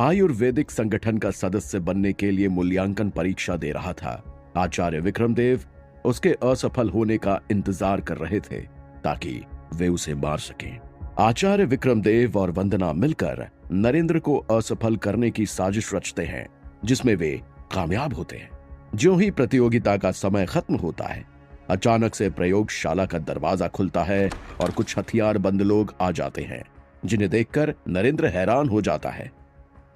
आयुर्वेदिक संगठन का सदस्य बनने के लिए मूल्यांकन परीक्षा दे रहा था। आचार्य विक्रमदेव उसके असफल होने का इंतजार कर रहे थे ताकि वे उसे मार सकें। आचार्य विक्रमदेव और वंदना मिलकर नरेंद्र को असफल करने की साजिश रचते हैं, जिसमें वे कामयाब होते हैं। ज्यों ही प्रतियोगिता का समय खत्म होता है, अचानक से प्रयोगशाला का दरवाजा खुलता है और कुछ हथियारबंद लोग आ जाते हैं, जिन्हें देखकर नरेंद्र हैरान हो जाता है।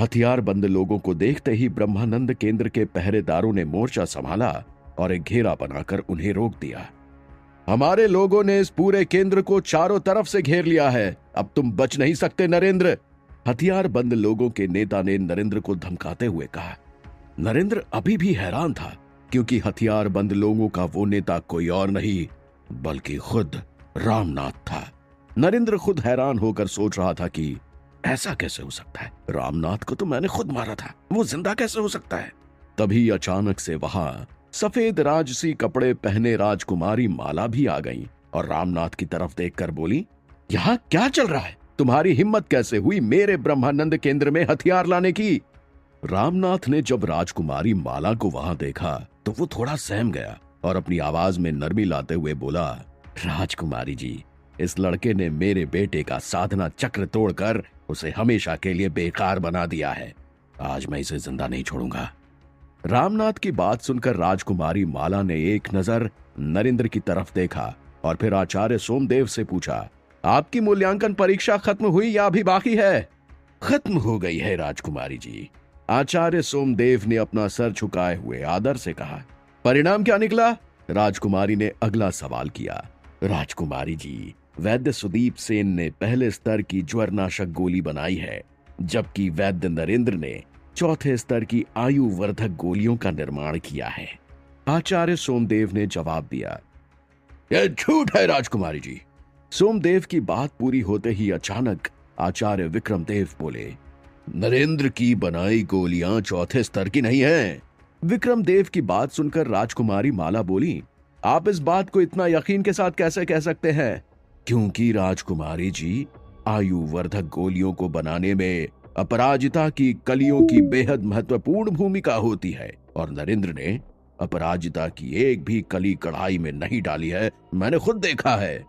हथियारबंद लोगों को देखते ही ब्रह्मानंद केंद्र के पहरेदारों ने मोर्चा संभाला और एक घेरा बनाकर उन्हें रोक दिया। हमारे लोगों ने इस पूरे केंद्र को चारों तरफ से घेर लिया है, अब तुम बच नहीं सकते नरेंद्र। हथियारबंद लोगों के नेता ने नरेंद्र को धमकाते हुए कहा। नरेंद्र अभी भी हैरान था, क्योंकि हथियारबंद लोगों का वो नेता कोई और नहीं बल्कि खुद रामनाथ था। नरेंद्र खुद हैरान होकर सोच रहा था कि ऐसा कैसे हो सकता है, रामनाथ को तो मैंने खुद मारा था, वो जिंदा कैसे हो सकता है। तभी अचानक से वहां सफेद राजसी कपड़े पहने राजकुमारी माला भी आ गई और रामनाथ की तरफ देखकर बोली, यहाँ क्या चल रहा है? तुम्हारी हिम्मत कैसे हुई मेरे ब्रह्मानंद केंद्र में हथियार लाने की? रामनाथ ने जब राजकुमारी माला को वहां देखा तो वो थोड़ा सहम गया और अपनी आवाज में नरमी लाते हुए बोला, राजकुमारी जी, इस लड़के ने मेरे बेटे का साधना चक्र तोड़कर उसे हमेशा के लिए बेकार बना दिया है। आज मैं इसे जिंदा नहीं छोड़ूंगा। रामनाथ की बात सुनकर राजकुमारी माला ने एक नजर नरेंद्र की तरफ देखा और फिर आचार्य सोमदेव से पूछा, आपकी मूल्यांकन परीक्षा खत्म हुई या अभी बाकी है? खत्म हो गई है राजकुमारी जी। आचार्य सोमदेव ने अपना सर झुकाए हुए आदर से कहा। परिणाम क्या निकला? राजकुमारी ने अगला सवाल किया। राजकुमारी जी, वैद्य सुदीप सेन ने पहले स्तर की ज्वरनाशक गोली बनाई है, जबकि वैद्य नरेंद्र ने चौथे स्तर की आयुवर्धक गोलियों का निर्माण किया है। आचार्य सोमदेव ने जवाब दिया। यह झूठ है राजकुमारी जी। सोमदेव की बात पूरी होते ही अचानक आचार्य विक्रमदेव बोले, नरेंद्र की बनाई गोलियां चौथे स्तर की नहीं है। विक्रमदेव की बात सुनकर राजकुमारी माला बोली, आप इस बात को इतना यकीन के साथ कैसे कह सकते हैं? क्योंकि राजकुमारी जी, आयुवर्धक गोलियों को बनाने में अपराजिता की कलियों की बेहद महत्वपूर्ण भूमिका होती है और नरेंद्र ने अपराजिता की एक भी कली कढ़ाई में नहीं डाली है, मैंने खुद देखा है।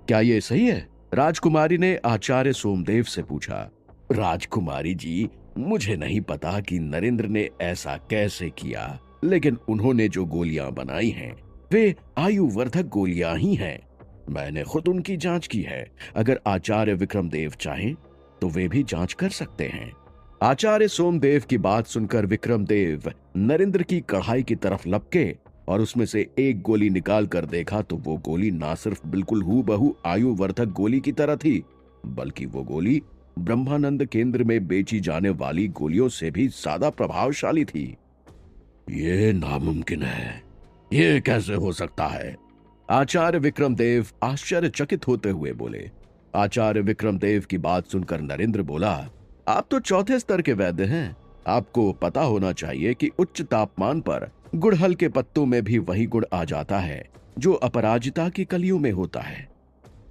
क्या ये सही है? राजकुमारी ने आचार्य सोमदेव से पूछा। राजकुमारी जी, मुझे नहीं पता कि नरेंद्र ने ऐसा कैसे किया, लेकिन उन्होंने जो गोलियां बनाई हैं वे आयुवर्धक गोलियां ही हैं। मैंने खुद उनकी जांच की है। अगर आचार्य विक्रमदेव चाहें तो वे भी जांच कर सकते हैं। आचार्य सोमदेव की बात सुनकर विक्रमदेव नरेंद्र की कढ़ाई की तरफ लपके और उसमें से एक गोली निकाल कर देखा तो वो गोली ना सिर्फ बिल्कुल हूबहू आयुवर्धक गोली की तरह थी, बल्कि वो गोली ब्रह्मानंद केंद्र में बेची जाने वाली गोलियों से भी ज्यादा प्रभावशाली थी। ये नामुमकिन है, ये कैसे हो सकता है? आचार्य विक्रमदेव आश्चर्यचकित होते हुए बोले। आचार्य विक्रमदेव की बात सुनकर नरेंद्र बोला, आप तो चौथे स्तर के वैद्य हैं, आपको पता होना चाहिए कि उच्च तापमान पर गुड़हल के पत्तों में भी वही गुण आ जाता है जो अपराजिता की कलियों में होता है।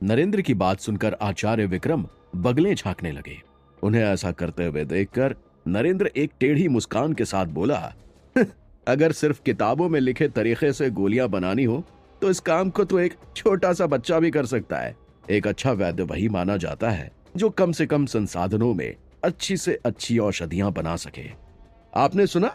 नरेंद्र की बात सुनकर आचार्य विक्रम बगलें झांकने लगे। उन्हें ऐसा करते हुए देखकर नरेंद्र एक टेढ़ी मुस्कान के साथ बोला, अगर सिर्फ किताबों में लिखे तरीके से गोलियां बनानी हो तो इस काम को तो एक छोटा सा बच्चा भी कर सकता है। एक अच्छा वैद्य वही माना जाता है जो कम से कम संसाधनों में अच्छी से अच्छी औषधियां बना सके। आपने सुना?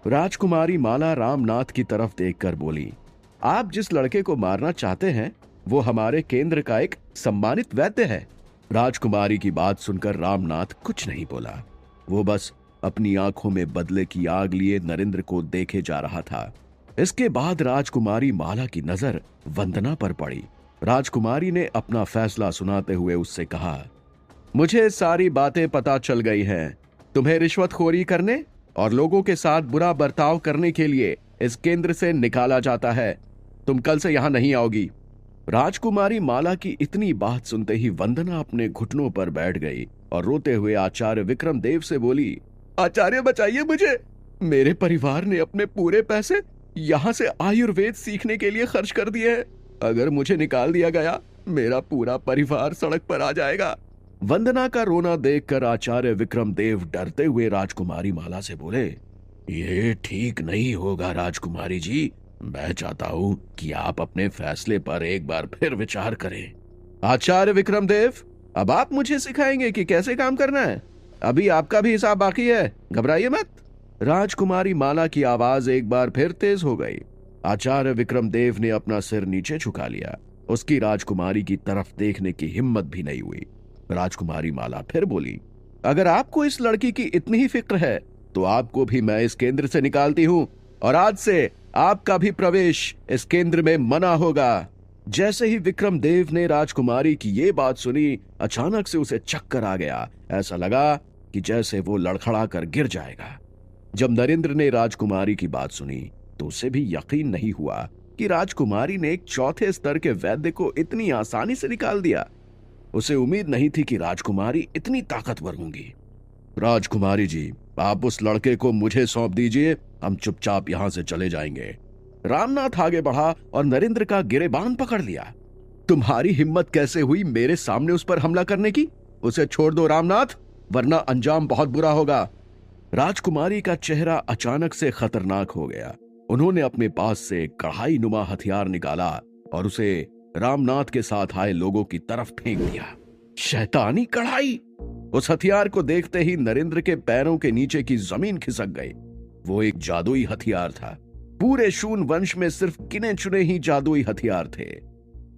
राजकुमारी माला रामनाथ की तरफ देखकर बोली, आप जिस लड़के को मारना चाहते हैं वो हमारे केंद्र का एक सम्मानित वैद्य है। राजकुमारी की बात सुनकर रामनाथ कुछ नहीं बोला। वो बस अपनी आंखों में बदले की आग लिए नरेंद्र को देखे जा रहा था। इसके बाद राजकुमारी माला की नजर वंदना पर पड़ी। राजकुमारी ने अपना फैसला सुनाते हुए उससे कहा, मुझे सारी बातें पता चल गई हैं। तुम्हें रिश्वतखोरी करने और लोगों के साथ बुरा बर्ताव करने के लिए इस केंद्र से निकाला जाता है। तुम कल से यहां नहीं आओगी। राजकुमारी माला की इतनी बात सुनते ही वंदना अपने घुटनों पर बैठ गई और रोते हुए आचार्य विक्रमदेव से बोली, आचार्य बचाइए मुझे। मेरे परिवार ने अपने पूरे पैसे यहाँ से आयुर्वेद सीखने के लिए खर्च कर दिए हैं। अगर मुझे निकाल दिया गया, मेरा पूरा परिवार सड़क पर आ जाएगा। वंदना का रोना देखकर आचार्य विक्रमदेव डरते हुए राजकुमारी माला से बोले, ये ठीक नहीं होगा राजकुमारी जी। मैं चाहता हूं कि आप अपने फैसले पर एक बार फिर विचार करें। आचार्य विक्रमदेव, अब आप मुझे सिखाएंगे कि कैसे काम करना है। अभी आपका भी हिसाब बाकी है, घबराइए मत। राजकुमारी माला की आवाज एक बार फिर तेज हो गई। आचार्य विक्रमदेव ने अपना सिर नीचे झुका लिया। उसकी राजकुमारी की तरफ देखने की हिम्मत भी नहीं हुई। राजकुमारी माला फिर बोली, अगर आपको इस लड़की की इतनी ही फिक्र है तो आपको भी मैं इस केंद्र से निकालती हूं और आज से आपका भी प्रवेश इस केंद्र में मना होगा। जैसे ही विक्रमदेव ने राजकुमारी की ये बात सुनी, अचानक से उसे चक्कर आ गया। ऐसा लगा कि जैसे वो लड़खड़ा कर गिर जाएगा। जब नरेंद्र ने राजकुमारी की बात सुनी तो उसे भी यकीन नहीं हुआ कि राजकुमारी ने एक चौथे स्तर के वैद्य को इतनी आसानी से निकाल दिया। उसे उम्मीद नहीं थी कि राजकुमारी इतनी ताकतवर होंगी। राजकुमारी जी, आप उस लड़के को मुझे सौंप दीजिए, हम चुपचाप यहां से चले जाएंगे। रामनाथ आगे बढ़ा और नरेंद्र का गिरेबान पकड़ लिया। तुम्हारी हिम्मत कैसे हुई मेरे सामने उस पर हमला करने की? उसे छोड़ दो रामनाथ, वरना अंजाम बहुत बुरा होगा। राजकुमारी का चेहरा अचानक से खतरनाक हो गया। उन्होंने अपने पास से कढ़ाई नुमा हथियार निकाला और उसे रामनाथ के साथ आए लोगों की तरफ फेंक दिया। शैतानी कढ़ाई! उस हथियार को देखते ही नरेंद्र के पैरों के नीचे की जमीन खिसक गई। वो एक जादुई हथियार था। पूरे शून वंश में सिर्फ गिने चुने ही जादुई हथियार थे।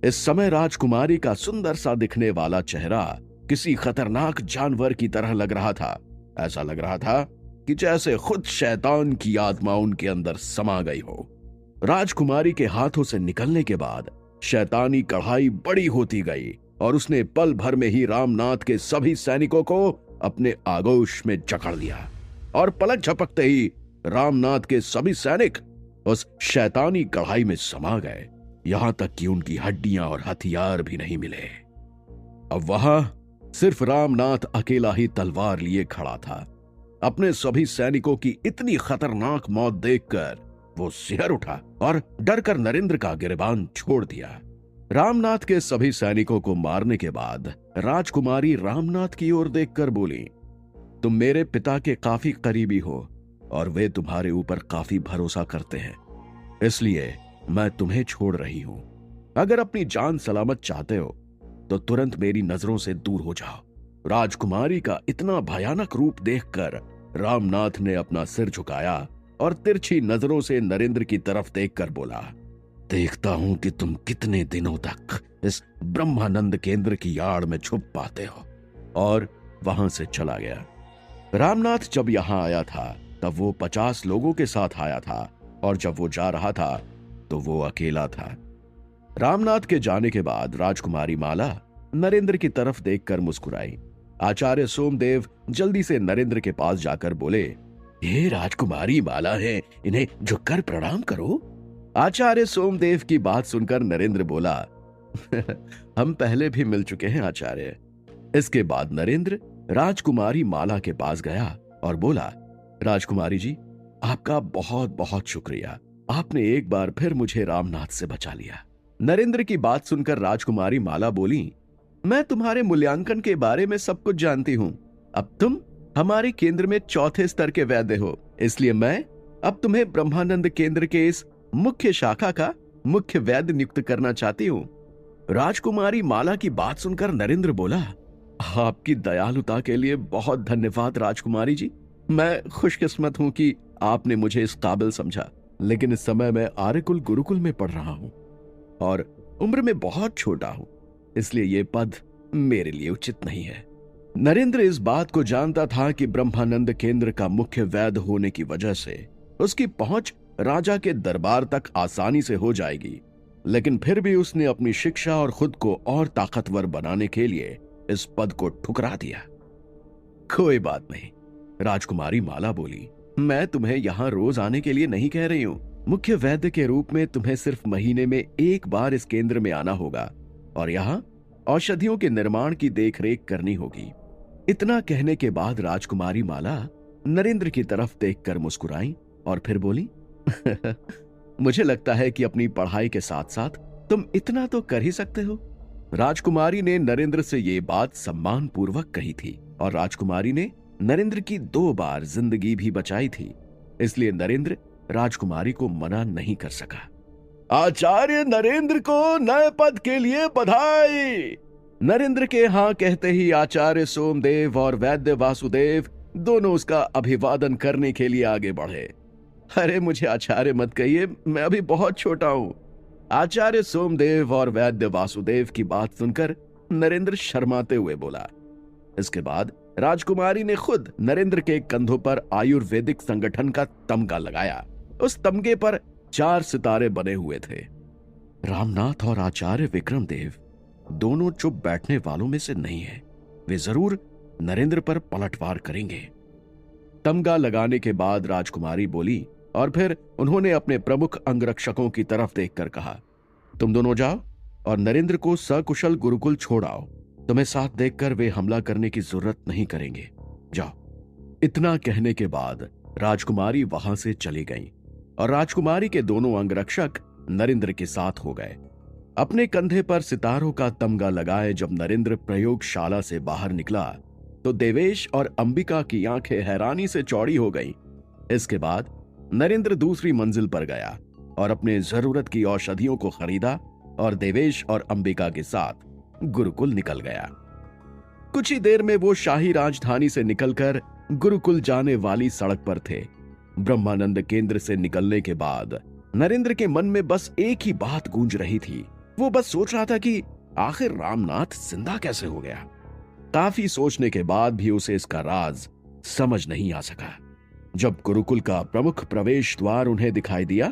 इस समय राजकुमारी का सुंदर सा दिखने वाला चेहरा किसी खतरनाक जानवर की तरह लग रहा था। ऐसा लग रहा था कि जैसे खुद शैतान की आत्मा उनके अंदर समा गई हो। राजकुमारी के हाथों से निकलने के बाद शैतानी कढ़ाई बड़ी होती गई और उसने पल भर में ही रामनाथ के सभी सैनिकों को अपने आगोश में जकड़ लिया और पलक झपकते ही रामनाथ के सभी सैनिक उस शैतानी कढ़ाई में समा गए। यहां तक कि उनकी हड्डियां और हथियार भी नहीं मिले। अब वहां सिर्फ रामनाथ अकेला ही तलवार लिए खड़ा था। अपने सभी सैनिकों की इतनी खतरनाक मौत देखकर वो सिहर उठा और डरकर नरेंद्र का गिरबान छोड़ दिया। रामनाथ के सभी सैनिकों को मारने के बाद राजकुमारी रामनाथ की ओर देखकर बोली, तुम मेरे पिता के काफी करीबी हो और वे तुम्हारे ऊपर काफी भरोसा करते हैं, इसलिए मैं तुम्हें छोड़ रही हूं। अगर अपनी जान सलामत चाहते हो तो तुरंत मेरी नजरों से दूर हो जाओ। राजकुमारी का इतना भयानक रूप देखकर रामनाथ ने अपना सिर झुकाया और तिरछी नजरों से नरेंद्र की तरफ देखकर बोला, देखता हूं कि तुम कितने दिनों तक इस ब्रह्मानंद केंद्र की आड़ में छुप पाते हो। और वहां से चला गया। रामनाथ जब यहां आया था तब वो 50 लोगों के साथ आया था और जब वो जा रहा था तो वो अकेला था। रामनाथ के जाने के बाद राजकुमारी माला नरेंद्र की तरफ देखकर मुस्कुराई। आचार्य सोमदेव जल्दी से नरेंद्र के पास जाकर बोले, ये राजकुमारी माला है, इन्हें झुककर प्रणाम करो। आचार्य सोमदेव की बात सुनकर नरेंद्र बोला, हम पहले भी मिल चुके हैं आचार्य। इसके बाद नरेंद्र राजकुमारी माला के पास गया और बोला, राजकुमारी जी, आपका बहुत बहुत शुक्रिया। आपने एक बार फिर मुझे रामनाथ से बचा लिया। नरेंद्र की बात सुनकर राजकुमारी माला बोली, मैं तुम्हारे मूल्यांकन के बारे में सब कुछ जानती हूँ। अब तुम हमारे केंद्र में चौथे स्तर के वैद्य हो, इसलिए मैं अब तुम्हें ब्रह्मानंद केंद्र के इस मुख्य शाखा का मुख्य वैद्य नियुक्त करना चाहती हूँ। राजकुमारी माला की बात सुनकर नरेंद्र बोला, आपकी दयालुता के लिए बहुत धन्यवाद राजकुमारी जी। मैं खुशकिस्मत हूं कि आपने मुझे इस काबिल समझा, लेकिन इस समय मैं आर्यकुल गुरुकुल में पढ़ रहा हूं और उम्र में बहुत छोटा हूं, इसलिए यह पद मेरे लिए उचित नहीं है। नरेंद्र इस बात को जानता था कि ब्रह्मानंद केंद्र का मुख्य वैद्य होने की वजह से उसकी पहुंच राजा के दरबार तक आसानी से हो जाएगी, लेकिन फिर भी उसने अपनी शिक्षा और खुद को और ताकतवर बनाने के लिए इस पद को ठुकरा दिया। कोई बात नहीं, राजकुमारी माला बोली, मैं तुम्हें यहां रोज आने के लिए नहीं कह रही हूं। मुख्य वैद्य के रूप में तुम्हें सिर्फ महीने में एक बार इस केंद्र में आना होगा और यहाँ औषधियों के निर्माण की देखरेख करनी होगी। इतना कहने के बाद राजकुमारी माला नरेंद्र की तरफ देखकर मुस्कुराई और फिर बोली, मुझे लगता है कि अपनी पढ़ाई के साथ साथ तुम इतना तो कर ही सकते हो। राजकुमारी ने नरेंद्र से ये बात सम्मान पूर्वक कही थी और राजकुमारी ने नरेंद्र की 2 बार जिंदगी भी बचाई थी, इसलिए नरेंद्र राजकुमारी को मना नहीं कर सका। आचार्य नरेंद्र को नए पद के लिए बधाई। नरेंद्र के हाँ कहते ही आचार्य सोमदेव और वैद्य वासुदेव दोनों उसका अभिवादन करने के लिए आगे बढ़े। अरे मुझे आचार्य मत कहिए, मैं अभी बहुत छोटा हूं। आचार्य सोमदेव और वैद्य वासुदेव की बात सुनकर नरेंद्र शर्माते हुए बोला। इसके बाद राजकुमारी ने खुद नरेंद्र के कंधों पर आयुर्वेदिक संगठन का तमगा लगाया। उस तमगे पर 4 सितारे बने हुए थे। रामनाथ और आचार्य विक्रमदेव दोनों चुप बैठने वालों में से नहीं है, वे जरूर नरेंद्र पर पलटवार करेंगे। तमगा लगाने के बाद राजकुमारी बोली और फिर उन्होंने अपने प्रमुख अंगरक्षकों की तरफ देखकर कहा, तुम दोनों जाओ और नरेंद्र को सकुशल गुरुकुल छोड़ आओ। तुम्हें साथ देखकर वे हमला करने की जरूरत नहीं करेंगे, जाओ। इतना कहने के बाद राजकुमारी वहां से चली गई और राजकुमारी के दोनों अंगरक्षक नरेंद्र के साथ हो गए। अपने कंधे पर सितारों का तमगा लगाए जब नरेंद्र प्रयोगशाला से बाहर निकला तो देवेश और अंबिका की आंखें हैरानी से चौड़ी हो गईं। इसके बाद नरेंद्र दूसरी मंजिल पर गया और अपने जरूरत की औषधियों को खरीदा और देवेश और अंबिका के साथ गुरुकुल निकल गया। कुछ ही देर में वो शाही राजधानी से निकलकर गुरुकुल जाने वाली सड़क पर थे। ब्रह्मानंद केंद्र से निकलने के बाद नरेंद्र के मन में बस एक ही बात गूंज रही थी। वो बस सोच रहा था कि आखिर रामनाथ जिंदा कैसे हो गया। काफी सोचने के बाद भी उसे इसका राज समझ नहीं आ सका। जब गुरुकुल का प्रमुख प्रवेश द्वार उन्हें दिखाई दिया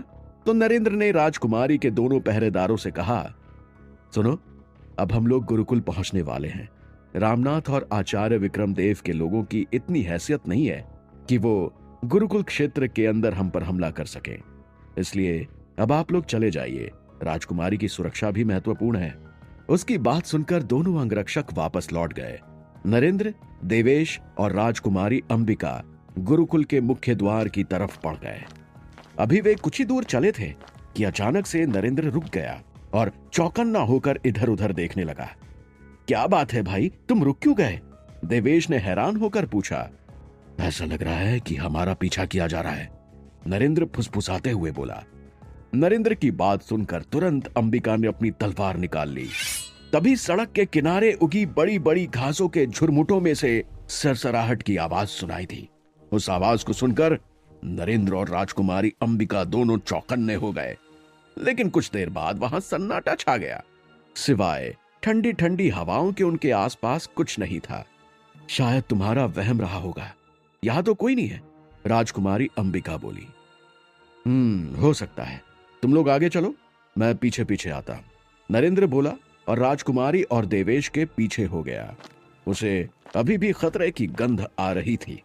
तो नरेंद्र ने राजकुमारी के दोनों पहरेदारों से कहा, सुनो, अब हम लोग गुरुकुल पहुंचने वाले हैं। रामनाथ और आचार्य विक्रमदेव के लोगों की इतनी हैसियत नहीं है कि वो गुरुकुल क्षेत्र के अंदर हम पर हमला कर सके, इसलिए अब आप लोग चले जाइए। राजकुमारी की सुरक्षा भी महत्वपूर्ण है। उसकी बात सुनकर दोनों अंगरक्षक वापस लौट गए। नरेंद्र, देवेश और राजकुमारी अंबिका गुरुकुल के मुख्य द्वार की तरफ बढ़ गए। अभी वे कुछ ही दूर चले थे कि अचानक से नरेंद्र रुक गया और चौकन्ना होकर इधर उधर देखने लगा। क्या बात है भाई, तुम रुक क्यों गए? देवेश ने हैरान होकर पूछा। ऐसा लग रहा है कि हमारा पीछा किया जा रहा है, नरेंद्र फुसफुसाते हुए बोला। नरेंद्र की बात सुनकर तुरंत अंबिका ने अपनी तलवार निकाल ली। तभी सड़क के किनारे उगी बड़ी बड़ी घासों के झुरमुटों में से सरसराहट की आवाज सुनाई थी। उस आवाज को सुनकर नरेंद्र और राजकुमारी अंबिका दोनों चौकन्ने हो गए, लेकिन कुछ देर बाद वहां सन्नाटा छा गया। सिवाय ठंडी ठंडी हवाओं के उनके आसपास कुछ नहीं था। शायद तुम्हारा वहम रहा होगा, यहां तो कोई नहीं है, राजकुमारी अंबिका बोली। हो सकता है, तुम लोग आगे चलो, मैं पीछे पीछे आता, नरेंद्र बोला और राजकुमारी और देवेश के पीछे हो गया। उसे अभी भी खतरे की गंध आ रही थी।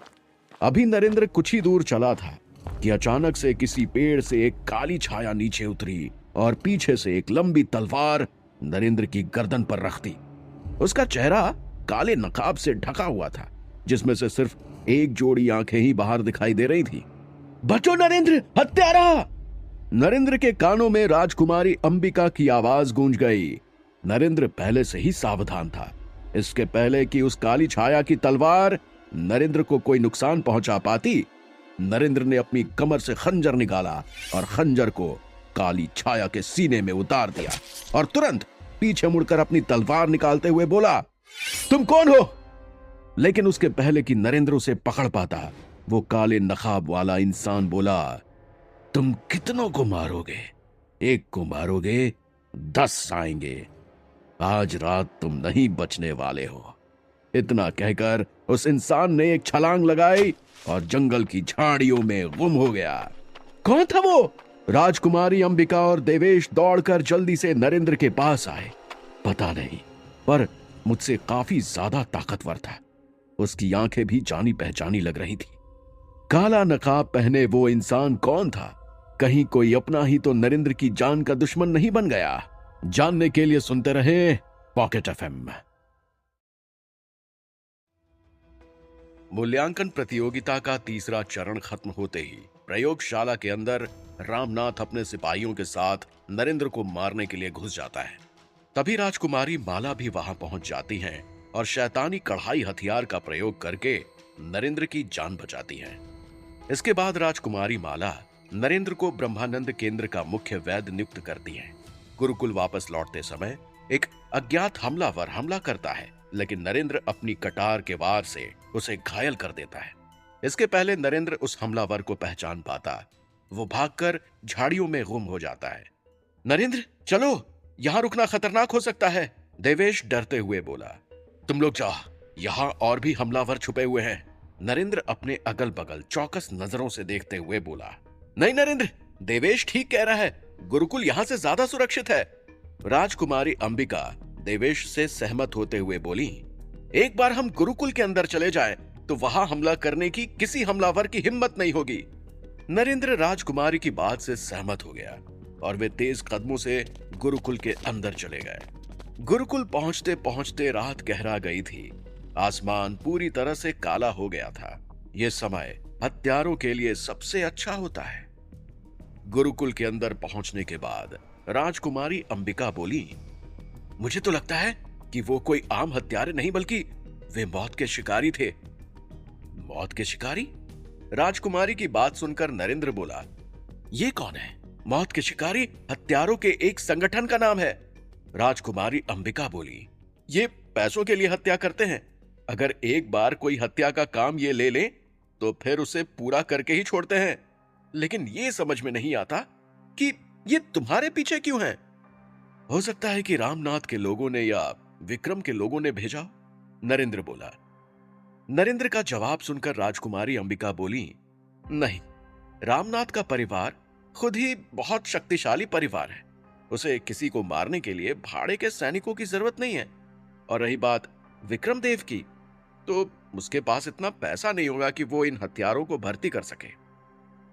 अभी नरेंद्र कुछ ही दूर चला था कि अचानक से किसी पेड़ से एक काली छाया नीचे उतरी और पीछे से एक लंबी तलवार नरेंद्र की गर्दन पर रख दी। उसका चेहरा काले नकाब से ढका हुआ था, जिसमें से सिर्फ एक जोड़ी आंखें ही बाहर दिखाई दे रही थी। बचो नरेंद्र, हत्यारा! नरेंद्र के कानों में राजकुमारी अंबिका की आवाज गूंज गई। नरेंद्र पहले से ही सावधान था। इसके पहले कि उस काली छाया की तलवार नरेंद्र को कोई नुकसान पहुंचा पाती, नरेंद्र ने अपनी कमर से खंजर निकाला और खंजर को काली छाया के सीने में उतार दिया और तुरंत पीछे मुड़कर अपनी तलवार निकालते हुए बोला, तुम कौन हो? लेकिन उसके पहले कि नरेंद्र उसे पकड़ पाता, वो काले नकाब वाला इंसान बोला, तुम कितनों को मारोगे? एक को मारोगे, 10 आएंगे। आज रात तुम नहीं बचने वाले हो। इतना कहकर उस इंसान ने एक छलांग लगाई और जंगल की झाड़ियों में गुम हो गया। कौन था वो? राजकुमारी अंबिका और देवेश दौड़कर जल्दी से नरेंद्र के पास आए। पता नहीं, पर मुझसे काफी ज्यादा ताकतवर था। उसकी आंखें भी जानी पहचानी लग रही थी। काला नकाब पहने वो इंसान कौन था? कहीं कोई अपना ही तो नरेंद्र की जान का दुश्मन नहीं बन गया? जानने के लिए सुनते रहें पॉकेट एफएम। मूल्यांकन प्रतियोगिता का तीसरा चरण खत्म होते ही प्रयोगशाला के अंदर रामनाथ अपने सिपाहियों के साथ नरेंद्र को मारने के लिए घुस जाता है। तभी राजकुमारी माला भी वहां पहुंच जाती हैं और शैतानी कढ़ाई हथियार का प्रयोग करके नरेंद्र की जान बचाती हैं। इसके बाद राजकुमारी माला नरेंद्र को ब्रह्मानंद केंद्र का मुख्य वैद्य नियुक्त करती हैं। गुरुकुल वापस लौटते समय एक अज्ञात हमलावर हमला करता है, लेकिन नरेंद्र अपनी कटार के वार से उसे घायल कर देता है। इसके पहले नरेंद्र उस हमलावर को पहचान पाता, वो भागकर झाड़ियों में गुम हो जाता है। नरेंद्र चलो, यहां रुकना खतरनाक हो सकता है, देवेश डरते हुए बोला। तुम लोग जाओ, यहां और भी हमलावर छुपे हुए हैं, नरेंद्र अपने अगल बगल चौकस नजरों से देखते हुए बोला। नहीं नरेंद्र, देवेश ठीक कह रहा है, गुरुकुल यहां से ज्यादा सुरक्षित है। राजकुमारी अंबिका देवेश से सहमत होते हुए बोली, एक बार हम गुरुकुल के अंदर चले जाएं, तो वहां हमला करने की किसी हमलावर की हिम्मत नहीं होगी। नरेंद्र राजकुमारी की बात से सहमत हो गया और वे तेज कदमों से गुरुकुल के अंदर चले गए। गुरुकुल पहुंचते पहुंचते रात गहरा गई थी। आसमान पूरी तरह से काला हो गया था। यह समय हत्यारों के लिए सबसे अच्छा होता है। गुरुकुल के अंदर पहुंचने के बाद राजकुमारी अंबिका बोली, मुझे तो लगता है कि वो कोई आम हत्यारे नहीं बल्कि वे मौत के शिकारी थे। मौत के शिकारी? राजकुमारी की बात सुनकर नरेंद्र बोला, ये कौन है? मौत के शिकारी हत्यारों के एक संगठन का नाम है। राजकुमारी अंबिका बोली, ये पैसों के लिए हत्या करते हैं। अगर एक बार कोई हत्या का काम ये ले ले तो फिर उसे पूरा करके ही छोड़ते हैं। लेकिन ये समझ में नहीं आता कि ये तुम्हारे पीछे क्यों है। हो सकता है कि रामनाथ के लोगों ने या विक्रम के लोगों ने भेजा, नरेंद्र बोला। नरेंद्र का जवाब सुनकर राजकुमारी अंबिका बोली, नहीं, रामनाथ का परिवार खुद ही बहुत शक्तिशाली परिवार है। उसे किसी को मारने के लिए भाड़े के सैनिकों की जरूरत नहीं है। और रही बात विक्रमदेव की, तो उसके पास इतना पैसा नहीं होगा कि वो इन हथियारों को भर्ती कर सके।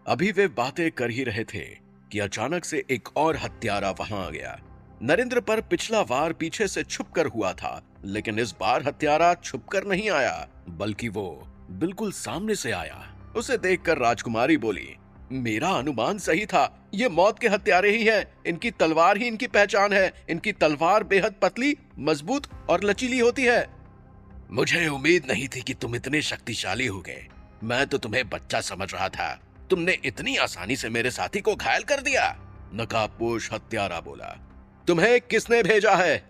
अभी वे बातें कर ही रहे थे कि अचानक से एक और हत्यारा वहां आ गया। नरेंद्र पर पिछला वार पीछे से छुपकर हुआ था, लेकिन इस बार हत्यारा छुपकर नहीं आया, बल्कि वो बिल्कुल सामने से आया। उसे देखकर राजकुमारी बोली, मेरा अनुमान सही था, ये मौत के हत्यारे ही हैं। इनकी तलवार ही इनकी पहचान है। इनकी तलवार बेहद पतली, मजबूत और लचीली होती है। मुझे उम्मीद नहीं थी कि तुम इतने शक्तिशाली होगे। मैं तो तुम्हें बच्चा समझ रहा था। तुमने इतनी आसानी से मेरे साथी को घायल कर दिया, नकाबपोश हत्यारा बोला। तुम्हें किसने भेजा है?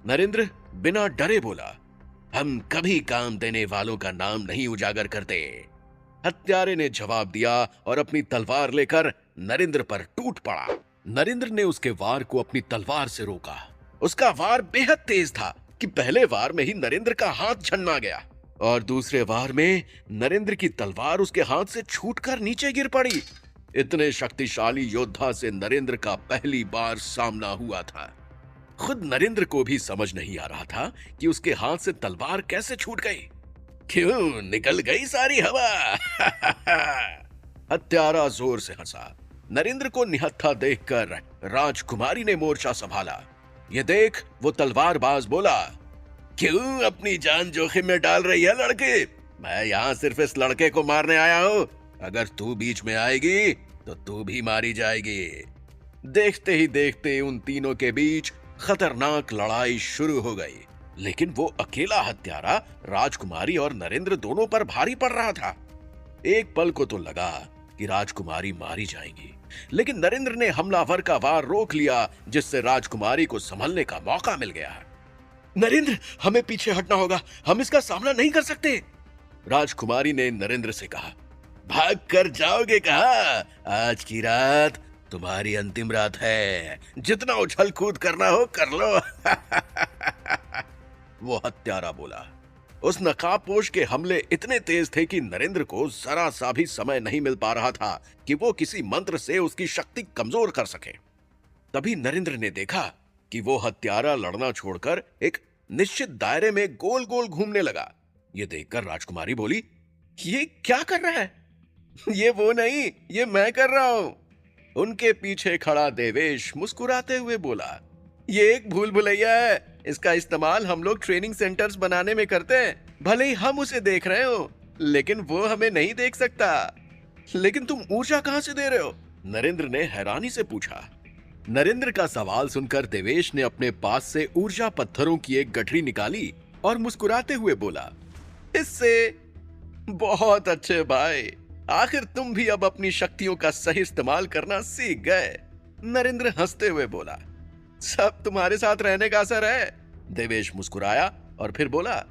नरेंद्र बिना डरे बोला। हम कभी काम देने वालों का नाम नहीं उजागर करते, हत्यारे ने जवाब दिया और अपनी तलवार लेकर नरेंद्र पर टूट पड़ा। नरेंद्र ने उसके वार को अपनी तलवार से रोका। उसका वार बेहद तेज था कि पहले वार में ही नरेंद्र का हाथ झन्ना गया और दूसरे वार में नरेंद्र की तलवार उसके हाथ से छूटकर नीचे गिर पड़ी। इतने शक्तिशाली योद्धा से नरेंद्र का पहली बार सामना हुआ था। खुद नरेंद्र को भी समझ नहीं आ रहा था कि उसके हाथ से तलवार कैसे छूट गई। क्यों निकल गई सारी हवा? हत्यारा जोर से हंसा। नरेंद्र को निहत्था देखकर राजकुमारी ने मोर्चा संभाला। ये देख, वो तलवारबाज बोला, क्यों अपनी जान जोखिम में डाल रही है लड़के? मैं यहाँ सिर्फ इस लड़के को मारने आया हूँ। अगर तू बीच में आएगी तो तू भी मारी जाएगी। देखते ही देखते उन तीनों के बीच खतरनाक लड़ाई शुरू हो गई। लेकिन वो अकेला हत्यारा राजकुमारी और नरेंद्र दोनों पर भारी पड़ रहा था। एक पल को तो लगा कि राजकुमारी मारी जाएंगी, लेकिन नरेंद्र ने हमलावर का वार रोक लिया, जिससे राजकुमारी को संभलने का मौका मिल गया। नरेंद्र, हमें पीछे हटना होगा, हम इसका सामना नहीं कर सकते, राजकुमारी ने नरेंद्र से कहा। भाग कर जाओगे कहा? आज की रात तुम्हारी अंतिम रात है। जितना उछल कूद करना हो कर लो। वो हत्यारा बोला। उस नकाबपोश के हमले इतने तेज थे कि नरेंद्र को जरा सा भी समय नहीं मिल पा रहा था कि वो किसी मंत्र से उसकी शक्ति कमजोर कर सके। तभी नरेंद्र ने देखा कि वो हत्यारा लड़ना छोड़कर एक निश्चित दायरे में गोल गोल घूमने लगा। ये देखकर राजकुमारी बोली, ये क्या कर रहा है? ये वो नहीं, ये मैं कर रहा हूं। उनके पीछे खड़ा देवेश मुस्कुराते हुए बोला, ये एक भूल भुलैया है। इसका इस्तेमाल हम लोग ट्रेनिंग सेंटर्स बनाने में करते हैं। भले ही हम उसे देख रहे हो, लेकिन वो हमें नहीं देख सकता। लेकिन तुम ऊर्जा कहां से दे रहे हो? नरेंद्र ने हैरानी से पूछा। नरेंद्र का सवाल सुनकर देवेश ने अपने पास से ऊर्जा पत्थरों की एक गठरी निकाली और मुस्कुराते हुए बोला, इससे बहुत अच्छे भाई, आखिर तुम भी अब अपनी शक्तियों का सही इस्तेमाल करना सीख गए। नरेंद्र हंसते हुए बोला, सब तुम्हारे साथ रहने का असर है। देवेश मुस्कुराया और फिर बोला,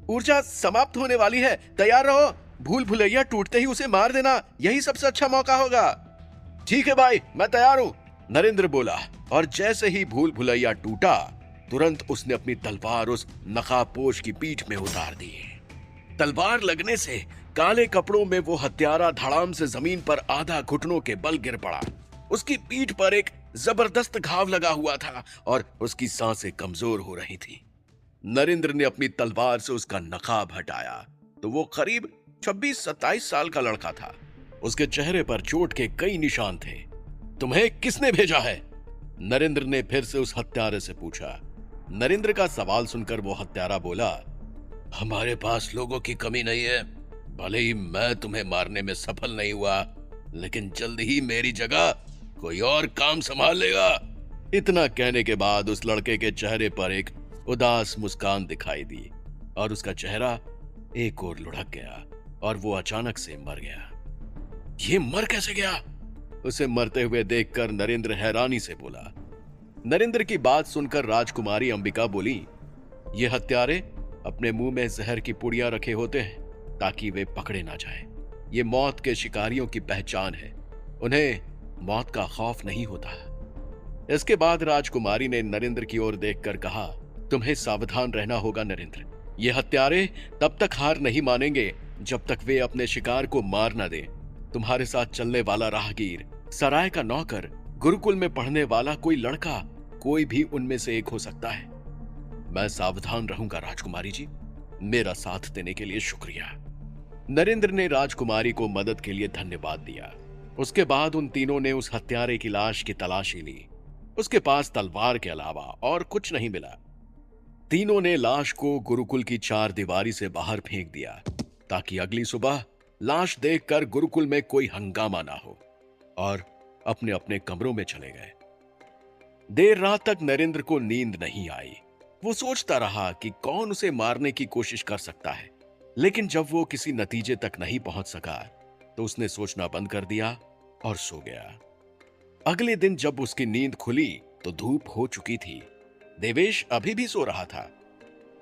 ऊर्जा समाप्त होने वाली है, तैयार रहो। भूल भुलैया टूटते ही उसे मार देना, यही सबसे अच्छा मौका होगा। ठीक है भाई, मैं तैयार हूं, नरेंद्र बोला। और जैसे ही भूल भुलैया टूटा, तुरंत उसने अपनी तलवार उस नकाबपोश की पीठ में उतार दी। तलवार लगने से काले कपड़ों में वो हत्यारा धड़ाम से जमीन पर आधा घुटनों के बल गिर पड़ा। उसकी पीठ पर एक जबरदस्त घाव लगा हुआ था और उसकी सांसें कमजोर हो रही थी। नरेंद्र ने अपनी तलवार से उसका नकाब हटाया तो वो करीब 26-27 साल का लड़का था। उसके चेहरे पर चोट के कई निशान थे। तुम्हें किसने भेजा है? नरेंद्र ने फिर से उस हत्यारे से पूछा। नरेंद्र का सवाल सुनकर वो हत्यारा बोला, हमारे पास लोगों की कमी नहीं है। भले ही मैं तुम्हें मारने में सफल नहीं हुआ, लेकिन जल्द ही मेरी जगह कोई और काम संभाल लेगा। इतना कहने के बाद उस लड़के के चेहरे पर एक उदास मुस्कान दिखाई दी और उसका चेहरा एक ओर लुढ़क गया और वो अचानक से मर गया। ये मर कैसे गया? उसे मरते हुए देखकर नरेंद्र हैरानी से बोला। नरेंद्र की बात सुनकर राजकुमारी अंबिका बोली, ये हत्यारे अपने मुंह में जहर की पुड़िया रखे होते हैं ताकि वे पकड़े ना जाएं। ये मौत के शिकारियों की पहचान है, उन्हें मौत का खौफ नहीं होता। इसके बाद राजकुमारी ने नरेंद्र की ओर देखकर कहा, तुम्हें सावधान रहना होगा नरेंद्र। ये हत्यारे तब तक हार नहीं मानेंगे जब तक वे अपने शिकार को मार न दें। तुम्हारे साथ चलने वाला राहगीर, सराय का नौकर, गुरुकुल में पढ़ने वाला कोई लड़का, कोई भी उनमें से एक हो सकता है। मैं सावधान रहूंगा राजकुमारी जी, मेरा साथ देने के लिए शुक्रिया। नरेंद्र ने राजकुमारी को मदद के लिए धन्यवाद दिया। उसके बाद उन तीनों ने उस हत्यारे की लाश की तलाशी ली। उसके पास तलवार के अलावा और कुछ नहीं मिला। तीनों ने लाश को गुरुकुल की चार दीवारी से बाहर फेंक दिया ताकि अगली सुबह लाश देखकर गुरुकुल में कोई हंगामा ना हो, और अपने अपने कमरों में चले गए। देर रात तक नरेंद्र को नींद नहीं आई। वो सोचता रहा कि कौन उसे मारने की कोशिश कर सकता है, लेकिन जब वो किसी नतीजे तक नहीं पहुंच सका तो उसने सोचना बंद कर दिया और सो गया। अगले दिन जब उसकी नींद खुली तो धूप हो चुकी थी। देवेश अभी भी सो रहा था।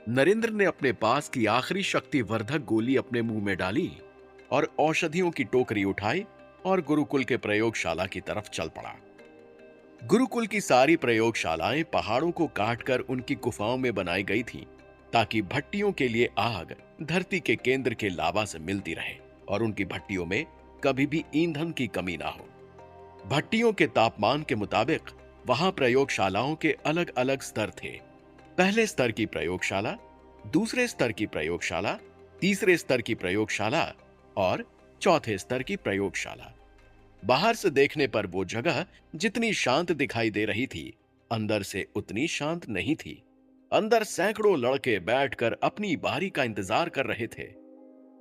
नरेंद्र ने अपने पास की आखिरी शक्तिवर्धक गोली अपने मुंह में डाली और औषधियों की टोकरी उठाई और गुरुकुल के प्रयोगशाला की तरफ चल पड़ा। गुरुकुल की सारी प्रयोगशालाएं पहाड़ों को काटकर उनकी गुफाओं में बनाई गई थीं, ताकि भट्टियों के लिए आग धरती के केंद्र के लावा से मिलती रहे और उनकी भट्टियों में कभी भी ईंधन की कमी ना हो। भट्टियों के तापमान के मुताबिक वहां प्रयोगशालाओं के अलग अलग स्तर थे। पहले स्तर की प्रयोगशाला, दूसरे स्तर की प्रयोगशाला, तीसरे स्तर की प्रयोगशाला और चौथे स्तर की प्रयोगशाला। बाहर से देखने पर वो जगह जितनी शांत दिखाई दे रही थी, अंदर से उतनी शांत नहीं थी। अंदर सैकड़ों लड़के बैठकर अपनी बारी का इंतजार कर रहे थे।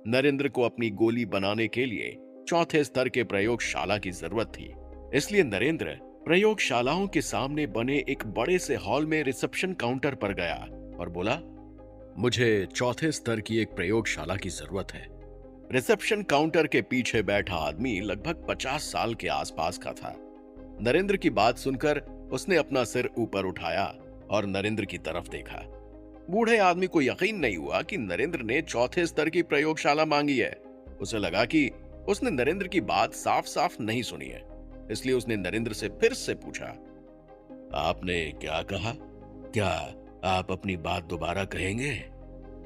नरेंद्र को अपनी गोली बनाने के लिए चौथे स्तर के प्रयोगशाला की जरूरत थी, इसलिए नरेंद्र प्रयोगशालाओं के सामने बने एक बड़े से हॉल में रिसेप्शन काउंटर पर गया और बोला, मुझे चौथे स्तर की एक प्रयोगशाला की जरूरत है। रिसेप्शन काउंटर के पीछे बैठा आदमी लगभग 50 साल के आसपास का था। नरेंद्र की बात सुनकर उसने अपना सिर ऊपर उठाया और नरेंद्र की तरफ देखा। बूढ़े आदमी को यकीन नहीं हुआ कि नरेंद्र ने चौथे स्तर की प्रयोगशाला मांगी है। उसे लगा कि उसने नरेंद्र की बात साफ साफ नहीं सुनी है, इसलिए उसने नरेंद्र से फिर से पूछा, आपने क्या कहा? क्या आप अपनी बात दोबारा कहेंगे?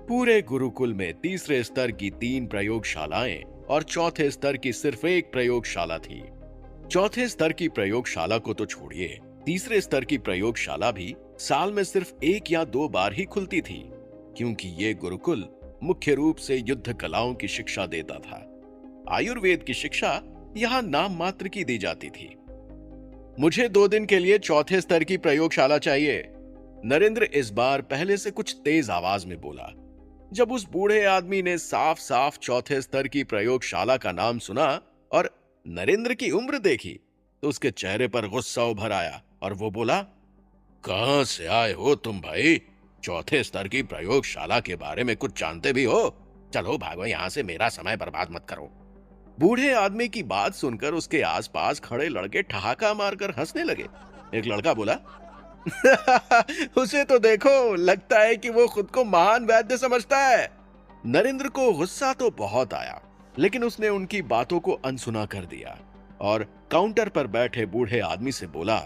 पूरे गुरुकुल में तीसरे स्तर की 3 प्रयोगशालाएं और चौथे स्तर की सिर्फ एक प्रयोगशाला थी। चौथे स्तर की प्रयोगशाला को तो छोड़िए, तीसरे स्तर की प्रयोगशाला भी साल में सिर्फ 1 या 2 बार ही खुलती थी, क्योंकि ये गुरुकुल मुख्य रूप से युद्ध कलाओं की शिक्षा देता था। आयुर्वेद की शिक्षा यहाँ नाम मात्र की दी जाती थी। मुझे 2 दिन के लिए चौथे स्तर की प्रयोगशाला चाहिए, नरेंद्र इस बार पहले से कुछ तेज आवाज में बोला। जब उस बूढ़े आदमी ने साफ साफ चौथे स्तर की प्रयोगशाला का नाम सुना और नरेंद्र की उम्र देखी तो उसके चेहरे पर गुस्सा उभर आया और वो बोला, कहां से आए हो तुम भाई? चौथे स्तर की प्रयोगशाला के बारे में कुछ जानते भी हो? चलो भागो यहां से, मेरा समय बर्बाद मत करो। बूढ़े आदमी की बात सुनकर उसके आसपास खड़े लड़के ठहाका मारकर हंसने लगे। एक लड़का बोला, उसे तो देखो, लगता है कि वो खुद को महान वैद्य समझता है। नरेंद्र को गुस्सा तो बहुत आया, लेकिन उसने उनकी बातों को अनसुना कर दिया और काउंटर पर बैठे बूढ़े आदमी से बोला,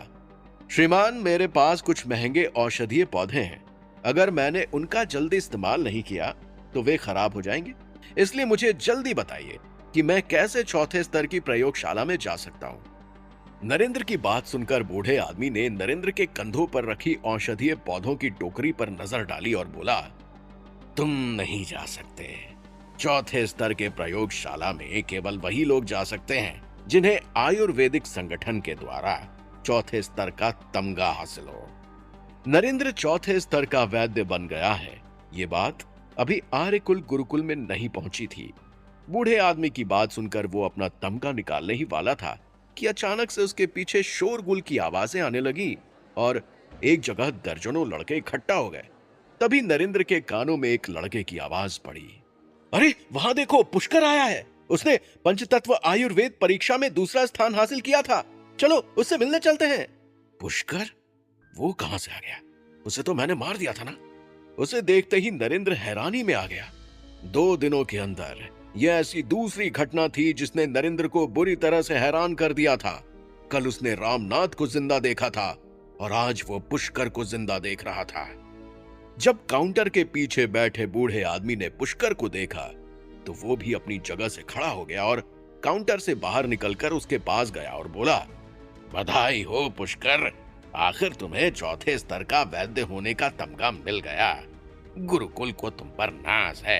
श्रीमान, मेरे पास कुछ महंगे औषधीय पौधे हैं। अगर मैंने उनका जल्दी इस्तेमाल नहीं किया तो वे खराब हो जाएंगे। इसलिए मुझे जल्दी बताइए कि मैं कैसे चौथे स्तर की प्रयोगशाला में जा सकता हूं। नरेंद्र की बात सुनकर बूढ़े आदमी ने नरेंद्र के कंधों पर रखी औषधीय पौधों की टोकरी पर नजर डाली और बोला, तुम नहीं जा सकते। चौथे स्तर के प्रयोगशाला में केवल वही लोग जा सकते हैं जिन्हें आयुर्वेदिक संगठन के द्वारा चौथे स्तर का तमगा हासिल हो। नरेंद्र चौथे स्तर का वैद्य बन गया है, ये बात अभी आर्यकुल गुरुकुल में नहीं पहुंची थी। बूढ़े आदमी की बात सुनकर वो अपना तमगा निकालने ही वाला था कि अचानक से उसके पीछे शोरगुल की आवाजें आने लगी और एक जगह दर्जनों लड़के इकट्ठा हो गए। तभी नरेंद्र के कानों में एक लड़के की आवाज पड़ी, अरे वहां देखो, पुष्कर आया है। उसने पंचतत्व आयुर्वेद परीक्षा में दूसरा स्थान हासिल किया था। चलो उससे मिलने चलते हैं। पुष्कर? वो कहां से आ गया? उसे तो मैंने मार दिया था ना। उसे देखते ही नरेंद्र हैरानी में आ गया। 2 दिनों के अंदर यह ऐसी दूसरी घटना थी जिसने नरेंद्र को बुरी तरह से हैरान कर दिया था। कल उसने रामनाथ को जिंदा देखा था और आज वो पुष्कर को जिंदा देख रहा था। जब काउंटर के पीछे बैठे बूढ़े आदमी ने पुष्कर को देखा तो वो भी अपनी जगह से खड़ा हो गया और काउंटर से बाहर निकलकर उसके पास गया और बोला, बधाई हो पुष्कर, आखिर तुम्हें चौथे स्तर का वैद्य होने का तमगा मिल गया। गुरुकुल को तुम पर नाज है।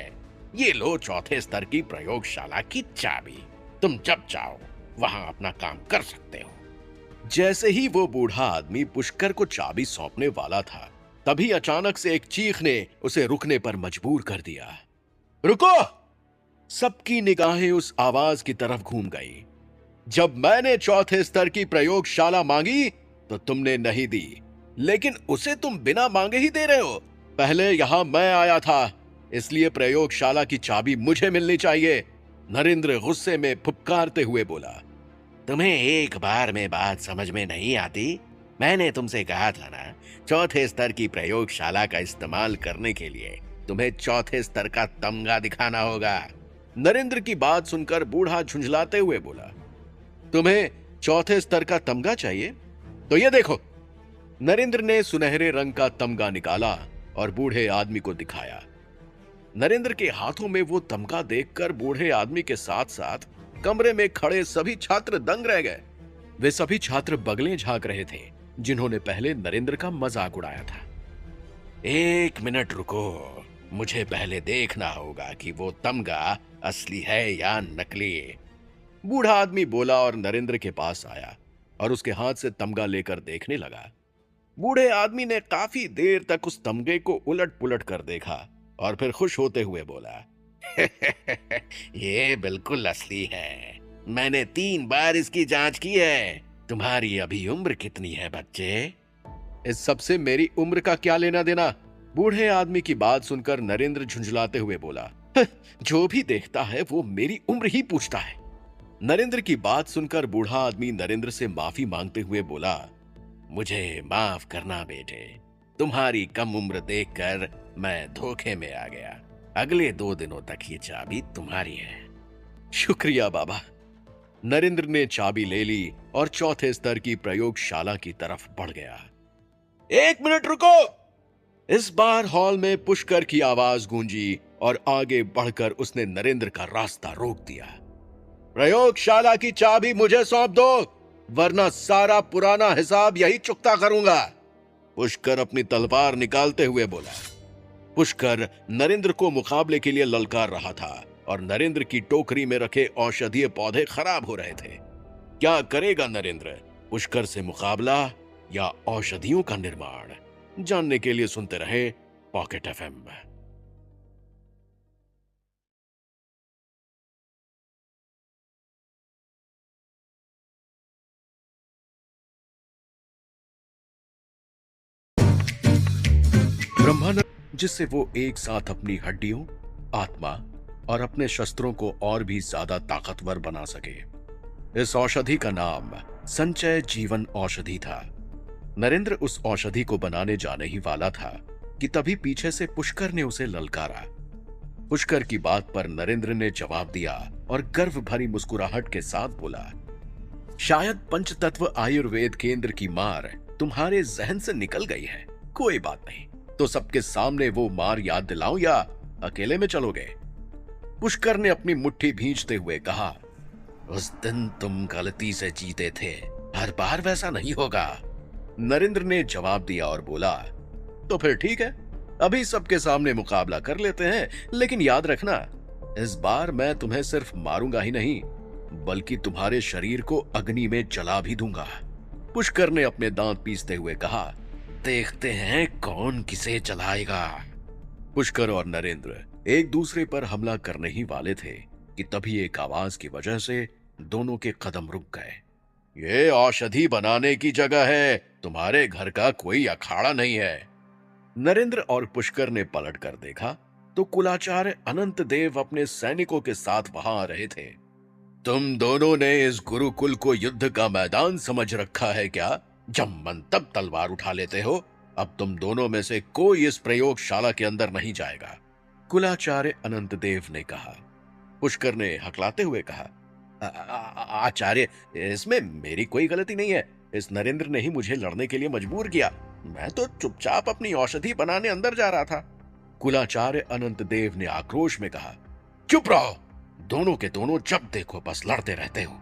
ये लो चौथे स्तर की प्रयोगशाला की चाबी। तुम जब चाहो वहां अपना काम कर सकते हो। जैसे ही वो बूढ़ा आदमी पुष्कर को चाबी सौंपने वाला था, तभी अचानक से एक चीख ने उसे रुकने पर मजबूर कर दिया। रुको! सबकी निगाहें उस आवाज की तरफ घूम गई। जब मैंने चौथे स्तर की प्रयोगशाला मांगी तो तुमने नहीं दी, लेकिन उसे तुम बिना मांगे ही दे रहे हो। पहले यहां मैं आया था, इसलिए प्रयोगशाला की चाबी मुझे मिलनी चाहिए। नरेंद्र गुस्से में फुपकारते हुए बोला, तुम्हें एक बार में बात समझ में नहीं आती? मैंने तुमसे कहा था ना, चौथे स्तर की प्रयोगशाला का इस्तेमाल करने के लिए तुम्हें चौथे स्तर का तमगा दिखाना होगा। नरेंद्र की बात सुनकर बूढ़ा झुंझलाते हुए बोला, तुम्हें चौथे स्तर का तमगा चाहिए? तो ये देखो। नरेंद्र ने सुनहरे रंग का तमगा निकाला और बूढ़े आदमी को दिखाया। नरेंद्र के हाथों में वो तमगा देखकर बूढ़े आदमी के साथ साथ कमरे में खड़े सभी छात्र दंग रह गए। वे सभी छात्र बगलें झांक रहे थे जिन्होंने पहले नरेंद्र का मजाक उड़ाया था। 1 मिनट रुको, मुझे पहले देखना होगा कि वो तमगा असली है या नकली। बूढ़ा आदमी बोला और नरेंद्र के पास आया और उसके हाथ से तमगा लेकर देखने लगा। बूढ़े आदमी ने काफी देर तक उस तमगे को उलट पुलट कर देखा और फिर खुश होते हुए बोला, ये बिल्कुल असली है। मैंने 3 बार इसकी जांच की है। तुम्हारी अभी उम्र कितनी है बच्चे? इस सब से मेरी उम्र का क्या लेना देना? बूढ़े आदमी की बात सुनकर नरेंद्र झुंझलाते हुए बोला, जो भी देखता है वो मेरी उम्र ही पूछता है। नरेंद्र की बात सुनकर बूढ़ा आदमी नरेंद्र से माफी मांगते हुए बोला, मुझे माफ करना बेटे, तुम्हारी कम उम्र देखकर मैं धोखे में आ गया। अगले 2 दिनों तक ये चाबी तुम्हारी है। शुक्रिया बाबा। नरेंद्र ने चाबी ले ली और चौथे स्तर की प्रयोगशाला की तरफ बढ़ गया। 1 मिनट रुको! इस बार हॉल में पुष्कर की आवाज गूंजी और आगे बढ़कर उसने नरेंद्र का रास्ता रोक दिया। प्रयोगशाला की चाबी मुझे सौंप दो, वरना सारा पुराना हिसाब यही चुकता करूंगा। पुष्कर अपनी तलवार निकालते हुए बोला। पुष्कर नरेंद्र को मुकाबले के लिए ललकार रहा था और नरेंद्र की टोकरी में रखे औषधीय पौधे खराब हो रहे थे। क्या करेगा नरेंद्र, पुष्कर से मुकाबला या औषधियों का निर्माण? जानने के लिए सुनते रहे पॉकेट एफएम। जिससे वो एक साथ अपनी हड्डियों, आत्मा और अपने शस्त्रों को और भी ज्यादा ताकतवर बना सके। इस औषधि का नाम संचय जीवन औषधि था। नरेंद्र उस औषधि को बनाने जाने ही वाला था कि तभी पीछे से पुष्कर ने उसे ललकारा। पुष्कर की बात पर नरेंद्र ने जवाब दिया और गर्व भरी मुस्कुराहट के साथ बोला, शायद पंचतत्व आयुर्वेद केंद्र की मार तुम्हारे जहन से निकल गई है। कोई बात नहीं, तो सबके सामने वो मार याद दिलाऊं या अकेले में चलोगे? पुष्कर ने अपनी मुट्ठी भींचते हुए कहा, उस दिन तुम गलती से जीते थे, हर बार वैसा नहीं होगा। नरेंद्र ने जवाब दिया और बोला, तो फिर ठीक है, अभी सबके सामने मुकाबला कर लेते हैं, लेकिन याद रखना, इस बार मैं तुम्हें सिर्फ मारूंगा ही नहीं, बल्कि तुम्हारे शरीर को अग्नि में जला भी दूंगा। पुष्कर ने अपने दांत पीसते हुए कहा, देखते हैं कौन किसे जलाएगा। पुष्कर और नरेंद्र एक दूसरे पर हमला करने ही वाले थे कि तभी एक आवाज की वजह से दोनों के कदम रुक गए। ये औषधि बनाने की जगह है, तुम्हारे घर का कोई अखाड़ा नहीं है। नरेंद्र और पुष्कर ने पलट कर देखा तो कुलाचार्य अनंत देव अपने सैनिकों के साथ वहां आ रहे थे। तुम दोनों ने इस गुरुकुल को युद्ध का मैदान समझ रखा है क्या? जब मन तब तलवार उठा लेते हो। अब तुम दोनों में से कोई इस प्रयोगशाला के अंदर नहीं जाएगा, कुलाचार्य अनंत देव ने कहा। पुष्कर ने हकलाते हुए कहा, आचार्य, इसमें मेरी कोई गलती नहीं है। इस नरेंद्र ने ही मुझे लड़ने के लिए मजबूर किया। मैं तो चुपचाप अपनी औषधि बनाने अंदर जा रहा था। कुलाचार्य अनंत देव ने आक्रोश में कहा, चुप रहो, दोनों के दोनों जब देखो बस लड़ते रहते हो।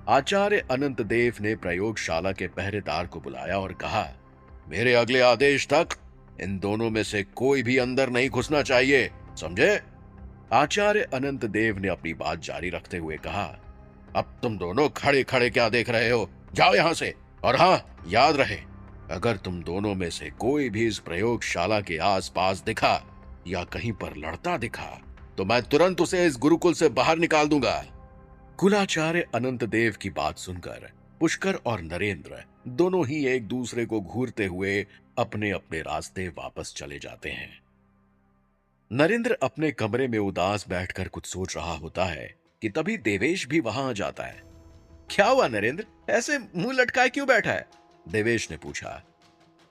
आचार्य अनंत देव ने प्रयोगशाला के पहरेदार को बुलाया और कहा, मेरे अगले आदेश तक इन दोनों में से कोई भी अंदर नहीं घुसना चाहिए, समझे? आचार्य अनंत देव ने अपनी बात जारी रखते हुए कहा, अब तुम दोनों खड़े खड़े क्या देख रहे हो? जाओ यहां से। और हाँ, याद रहे, अगर तुम दोनों में से कोई भी इस प्रयोगशाला के आसपास दिखा या कहीं पर लड़ता दिखा तो मैं तुरंत उसे इस गुरुकुल से बाहर निकाल दूंगा। कुलाचार्य अनंत देव की बात सुनकर पुष्कर और नरेंद्र दोनों ही एक दूसरे को घूरते हुए अपने अपने रास्ते वापस चले जाते हैं। नरेंद्र अपने कमरे में उदास बैठकर कुछ सोच रहा होता है कि तभी देवेश भी वहां आ जाता है। क्या हुआ नरेंद्र, ऐसे मुंह लटकाए क्यों बैठा है? देवेश ने पूछा।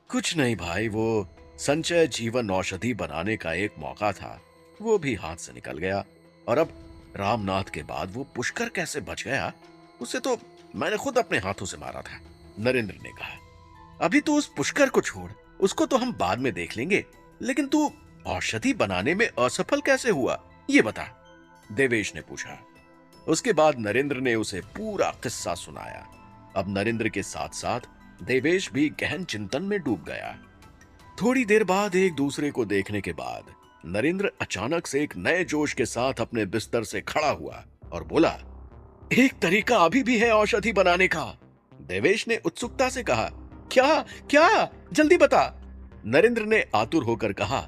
कुछ नहीं भाई, वो संचय जीवन औषधि बनाने का एक मौका था, वो भी हाथ से निकल गया। और अब रामनाथ के बाद वो पुष्कर कैसे बच गया, उसे तो मैंने खुद अपने हाथों से मारा था, नरेंद्र ने कहा। अभी तो उस पुष्कर को छोड़, उसको तो हम बाद में देख लेंगे, लेकिन तू औषधि बनाने में असफल कैसे हुआ, ये बता, देवेश ने पूछा। उसके बाद नरेंद्र ने उसे पूरा किस्सा सुनाया। अब नरेंद्र के साथ साथ देवेश भी गहन चिंतन में डूब गया। थोड़ी देर बाद एक दूसरे को देखने के बाद नरेंद्र अचानक से एक नए जोश के साथ अपने बिस्तर से खड़ा हुआ और बोला, एक तरीका अभी भी है औषधि बनाने का। देवेश ने उत्सुकता से कहा, क्या क्या, जल्दी बता। नरेंद्र ने आतुर होकर कहा,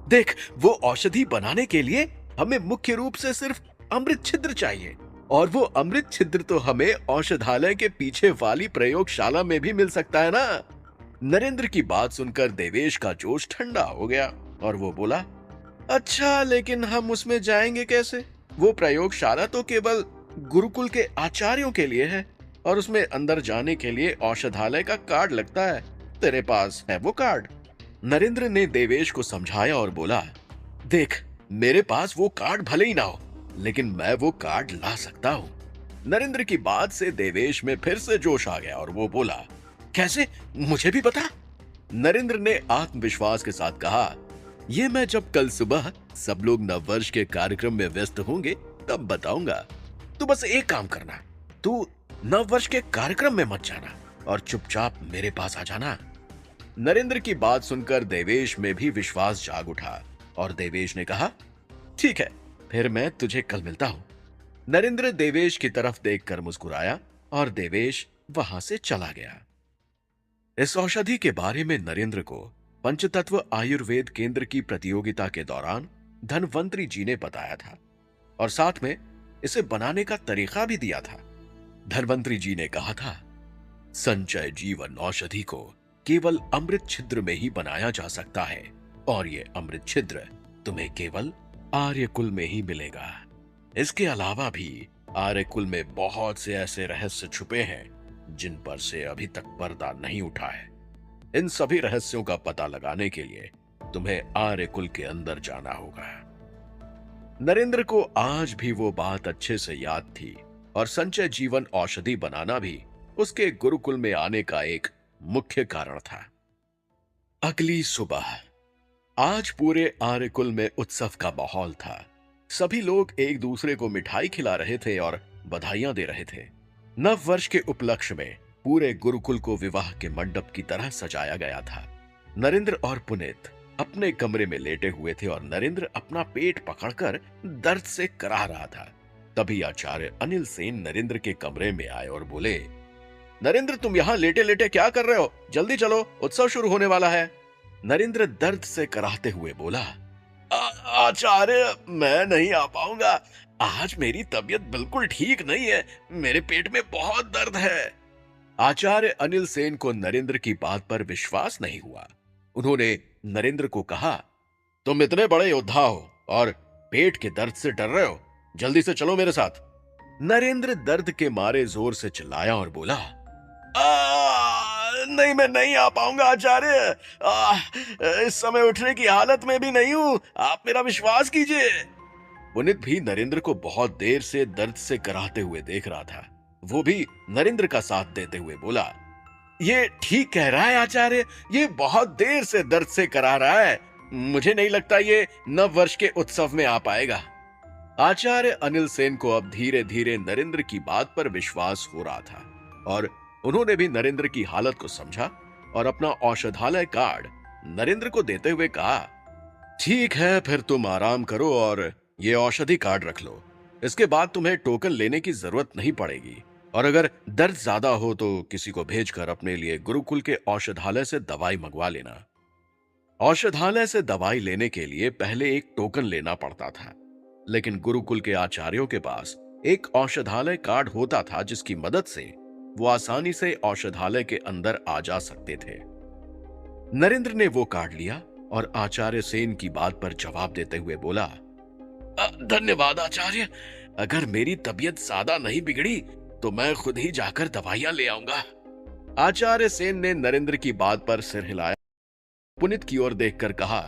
देख, वो औषधि बनाने के लिए हमें मुख्य रूप से सिर्फ अमृत छिद्र चाहिए, और वो अमृत छिद्र तो हमें औषधालय के पीछे वाली प्रयोगशाला में भी मिल सकता है ना। नरेंद्र की बात सुनकर देवेश का जोश ठंडा हो गया और वो बोला, अच्छा, लेकिन हम उसमें जाएंगे कैसे? वो प्रयोगशाला तो केवल गुरुकुल के आचार्यों के लिए है और उसमें अंदर जाने के लिए औषधालय का कार्ड लगता है। तेरे पास है वो कार्ड? नरेंद्र ने देवेश को समझाया और बोला, देख, मेरे पास वो कार्ड भले ही ना हो, लेकिन मैं वो कार्ड ला सकता हूँ। नरेंद्र की बात से देवेश में फिर से जोश आ गया और वो बोला, कैसे, मुझे भी बता। नरेंद्र ने आत्मविश्वास के साथ कहा, ये मैं जब कल सुबह सब लोग नववर्ष के कार्यक्रम में व्यस्त होंगे तब बताऊंगा। तू बस एक काम करना, तू नववर्ष के कार्यक्रम में मत जाना और चुपचाप मेरे पास आ जाना। नरेंद्र की बात सुनकर देवेश में भी विश्वास जाग उठा और देवेश ने कहा, ठीक है, फिर मैं तुझे कल मिलता हूं। नरेंद्र देवेश की तरफ देखकर मुस्कुराया और देवेश वहां से चला गया। इस औषधि के बारे में नरेंद्र को पंचतत्व आयुर्वेद केंद्र की प्रतियोगिता के दौरान धनवंतरी जी ने बताया था और साथ में इसे बनाने का तरीका भी दिया था। धनवंतरी जी ने कहा था, संचय जीवन औषधि को केवल अमृत छिद्र में ही बनाया जा सकता है और ये अमृत छिद्र तुम्हें केवल आर्यकुल में ही मिलेगा। इसके अलावा भी आर्यकुल में बहुत से ऐसे रहस्य छुपे हैं जिन पर से अभी तक पर्दा नहीं उठा है। इन सभी रहस्यों का पता लगाने के लिए तुम्हें आर्यकुल के अंदर जाना होगा। नरेंद्र को आज भी वो बात अच्छे से याद थी और संचय जीवन औषधि बनाना भी उसके गुरुकुल में आने का एक मुख्य कारण था। अगली सुबह आज पूरे आर्यकुल में उत्सव का माहौल था। सभी लोग एक दूसरे को मिठाई खिला रहे थे और बधाइयां दे रहे थे। नव वर्ष के उपलक्ष्य में पूरे गुरुकुल को विवाह के मंडप की तरह सजाया गया था। नरेंद्र और पुनीत अपने कमरे में लेटे हुए थे और नरेंद्र अपना पेट पकड़कर दर्द से कराह रहा था। तभी आचार्य अनिल सेन नरेंद्र के कमरे में आए और बोले, नरेंद्र तुम यहाँ लेटे लेटे क्या कर रहे हो? जल्दी चलो, उत्सव शुरू होने वाला है। नरेंद्र दर्द से कराहते हुए बोला, आचार्य मैं नहीं आ पाऊंगा। आज मेरी तबीयत बिल्कुल ठीक नहीं है। मेरे पेट में बहुत दर्द है। आचार्य अनिल सेन को नरेंद्र की बात पर विश्वास नहीं हुआ। उन्होंने नरेंद्र को कहा, तुम इतने बड़े योद्धा हो और पेट के दर्द से डर रहे हो, जल्दी से चलो मेरे साथ। नरेंद्र दर्द के मारे जोर से चिल्लाया और बोला, नहीं मैं नहीं आ पाऊंगा आचार्य। इस समय उठने की हालत में भी नहीं हूं, आप मेरा विश्वास कीजिए। पुनीत भी नरेंद्र को बहुत देर से दर्द से कराहते हुए देख रहा था। वो भी नरेंद्र का साथ देते हुए बोला, ये ठीक कह रहा है आचार्य, ये बहुत देर से दर्द से करा रहा है। मुझे नहीं लगता ये नव वर्ष के उत्सव में आ पाएगा। आचार्य अनिल सेन को अब धीरे धीरे नरेंद्र की बात पर विश्वास हो रहा था और उन्होंने भी नरेंद्र की हालत को समझा और अपना औषधालय कार्ड नरेंद्र को देते हुए कहा, ठीक है फिर तुम आराम करो और ये औषधि कार्ड रख लो। इसके बाद तुम्हें टोकन लेने की जरूरत नहीं पड़ेगी और अगर दर्द ज्यादा हो तो किसी को भेजकर अपने लिए गुरुकुल के औषधालय से दवाई मंगवा लेना। औषधालय से दवाई लेने के लिए पहले एक टोकन लेना पड़ता था, लेकिन गुरुकुल के आचार्यों के पास एक औषधालय कार्ड होता था जिसकी मदद से वो आसानी से औषधालय के अंदर आ जा सकते थे। नरेंद्र ने वो कार्ड लिया और आचार्य सेन की बात पर जवाब देते हुए बोला, धन्यवाद आचार्य, अगर मेरी तबीयत ज्यादा नहीं बिगड़ी तो मैं खुद ही जाकर दवाइयां ले आऊंगा। आचार्य सेन ने नरेंद्र की बात पर सिर हिलाया। पुनीत की ओर देखकर कहा,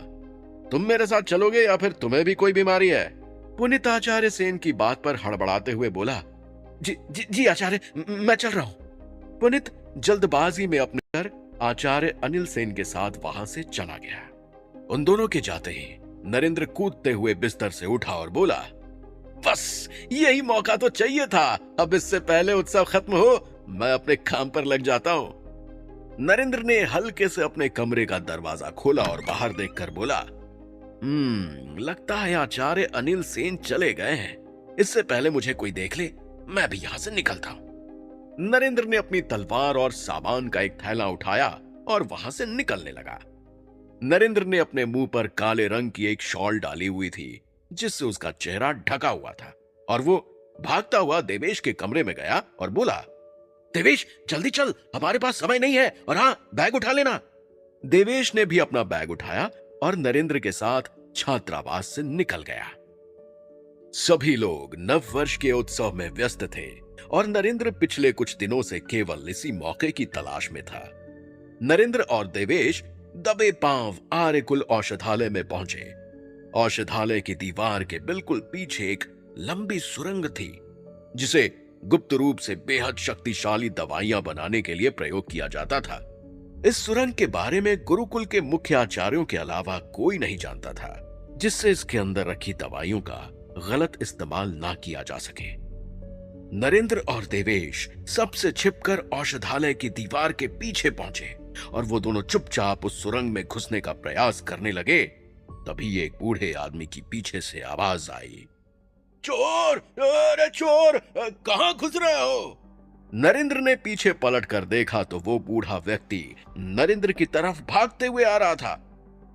तुम मेरे साथ चलोगे या फिर तुम्हें भी कोई बीमारी है? पुनीत आचार्य सेन की बात पर हड़बड़ाते हुए बोला, जी आचार्य, मैं चल रहा हूं। पुनीत जल्दबाजी में अपने घर आचार्य अनिल सेन के साथ वहां से चला गया। उन दोनों के जाते ही नरेंद्र कूदते हुए बिस्तर से उठा और बोला, बस यही मौका तो चाहिए था। अब इससे पहले उत्सव खत्म हो मैं अपने काम पर लग जाता हूं। नरेंद्र ने हल्के से अपने कमरे का दरवाजा खोला और बाहर देखकर बोला, लगता है आचार्य अनिल सेन चले गए हैं। इससे पहले मुझे कोई देख ले मैं भी यहां से निकलता हूं। नरेंद्र ने अपनी तलवार और सामान का एक थैला उठाया और वहां से निकलने लगा। नरेंद्र ने अपने मुंह पर काले रंग की एक शॉल डाली हुई थी जिससे उसका चेहरा ढका हुआ था और वो भागता हुआ देवेश के कमरे में गया और बोला, देवेश जल्दी चल, हमारे पास समय नहीं है, और हाँ बैग उठा लेना। देवेश ने भी अपना बैग उठाया और नरेंद्र के साथ छात्रावास से निकल गया। सभी लोग नव वर्ष के उत्सव में व्यस्त थे और नरेंद्र पिछले कुछ दिनों से केवल इसी मौके की तलाश में था। नरेंद्र और देवेश दबे पांव आर्यकुल औषधालय में पहुंचे। औषधालय की दीवार के बिल्कुल पीछे एक लंबी सुरंग थी जिसे गुप्त रूप से बेहद शक्तिशाली दवाइयां बनाने के लिए प्रयोग किया जाता था। इस सुरंग के बारे में गुरुकुल के मुख्य आचार्यों के अलावा कोई नहीं जानता था, जिससे इसके अंदर रखी दवाइयों का गलत इस्तेमाल ना किया जा सके। नरेंद्र और देवेश सबसे छिपकर औषधालय की दीवार के पीछे पहुंचे और वो दोनों चुपचाप उस सुरंग में घुसने का प्रयास करने लगे। तभी एक बूढ़े आदमी की पीछे से आवाज आई, चोर, अरे चोर, कहां घुस रहे हो? नरेंद्र ने पीछे पलट कर देखा तो वो बूढ़ा व्यक्ति नरेंद्र की तरफ भागते हुए आ रहा था।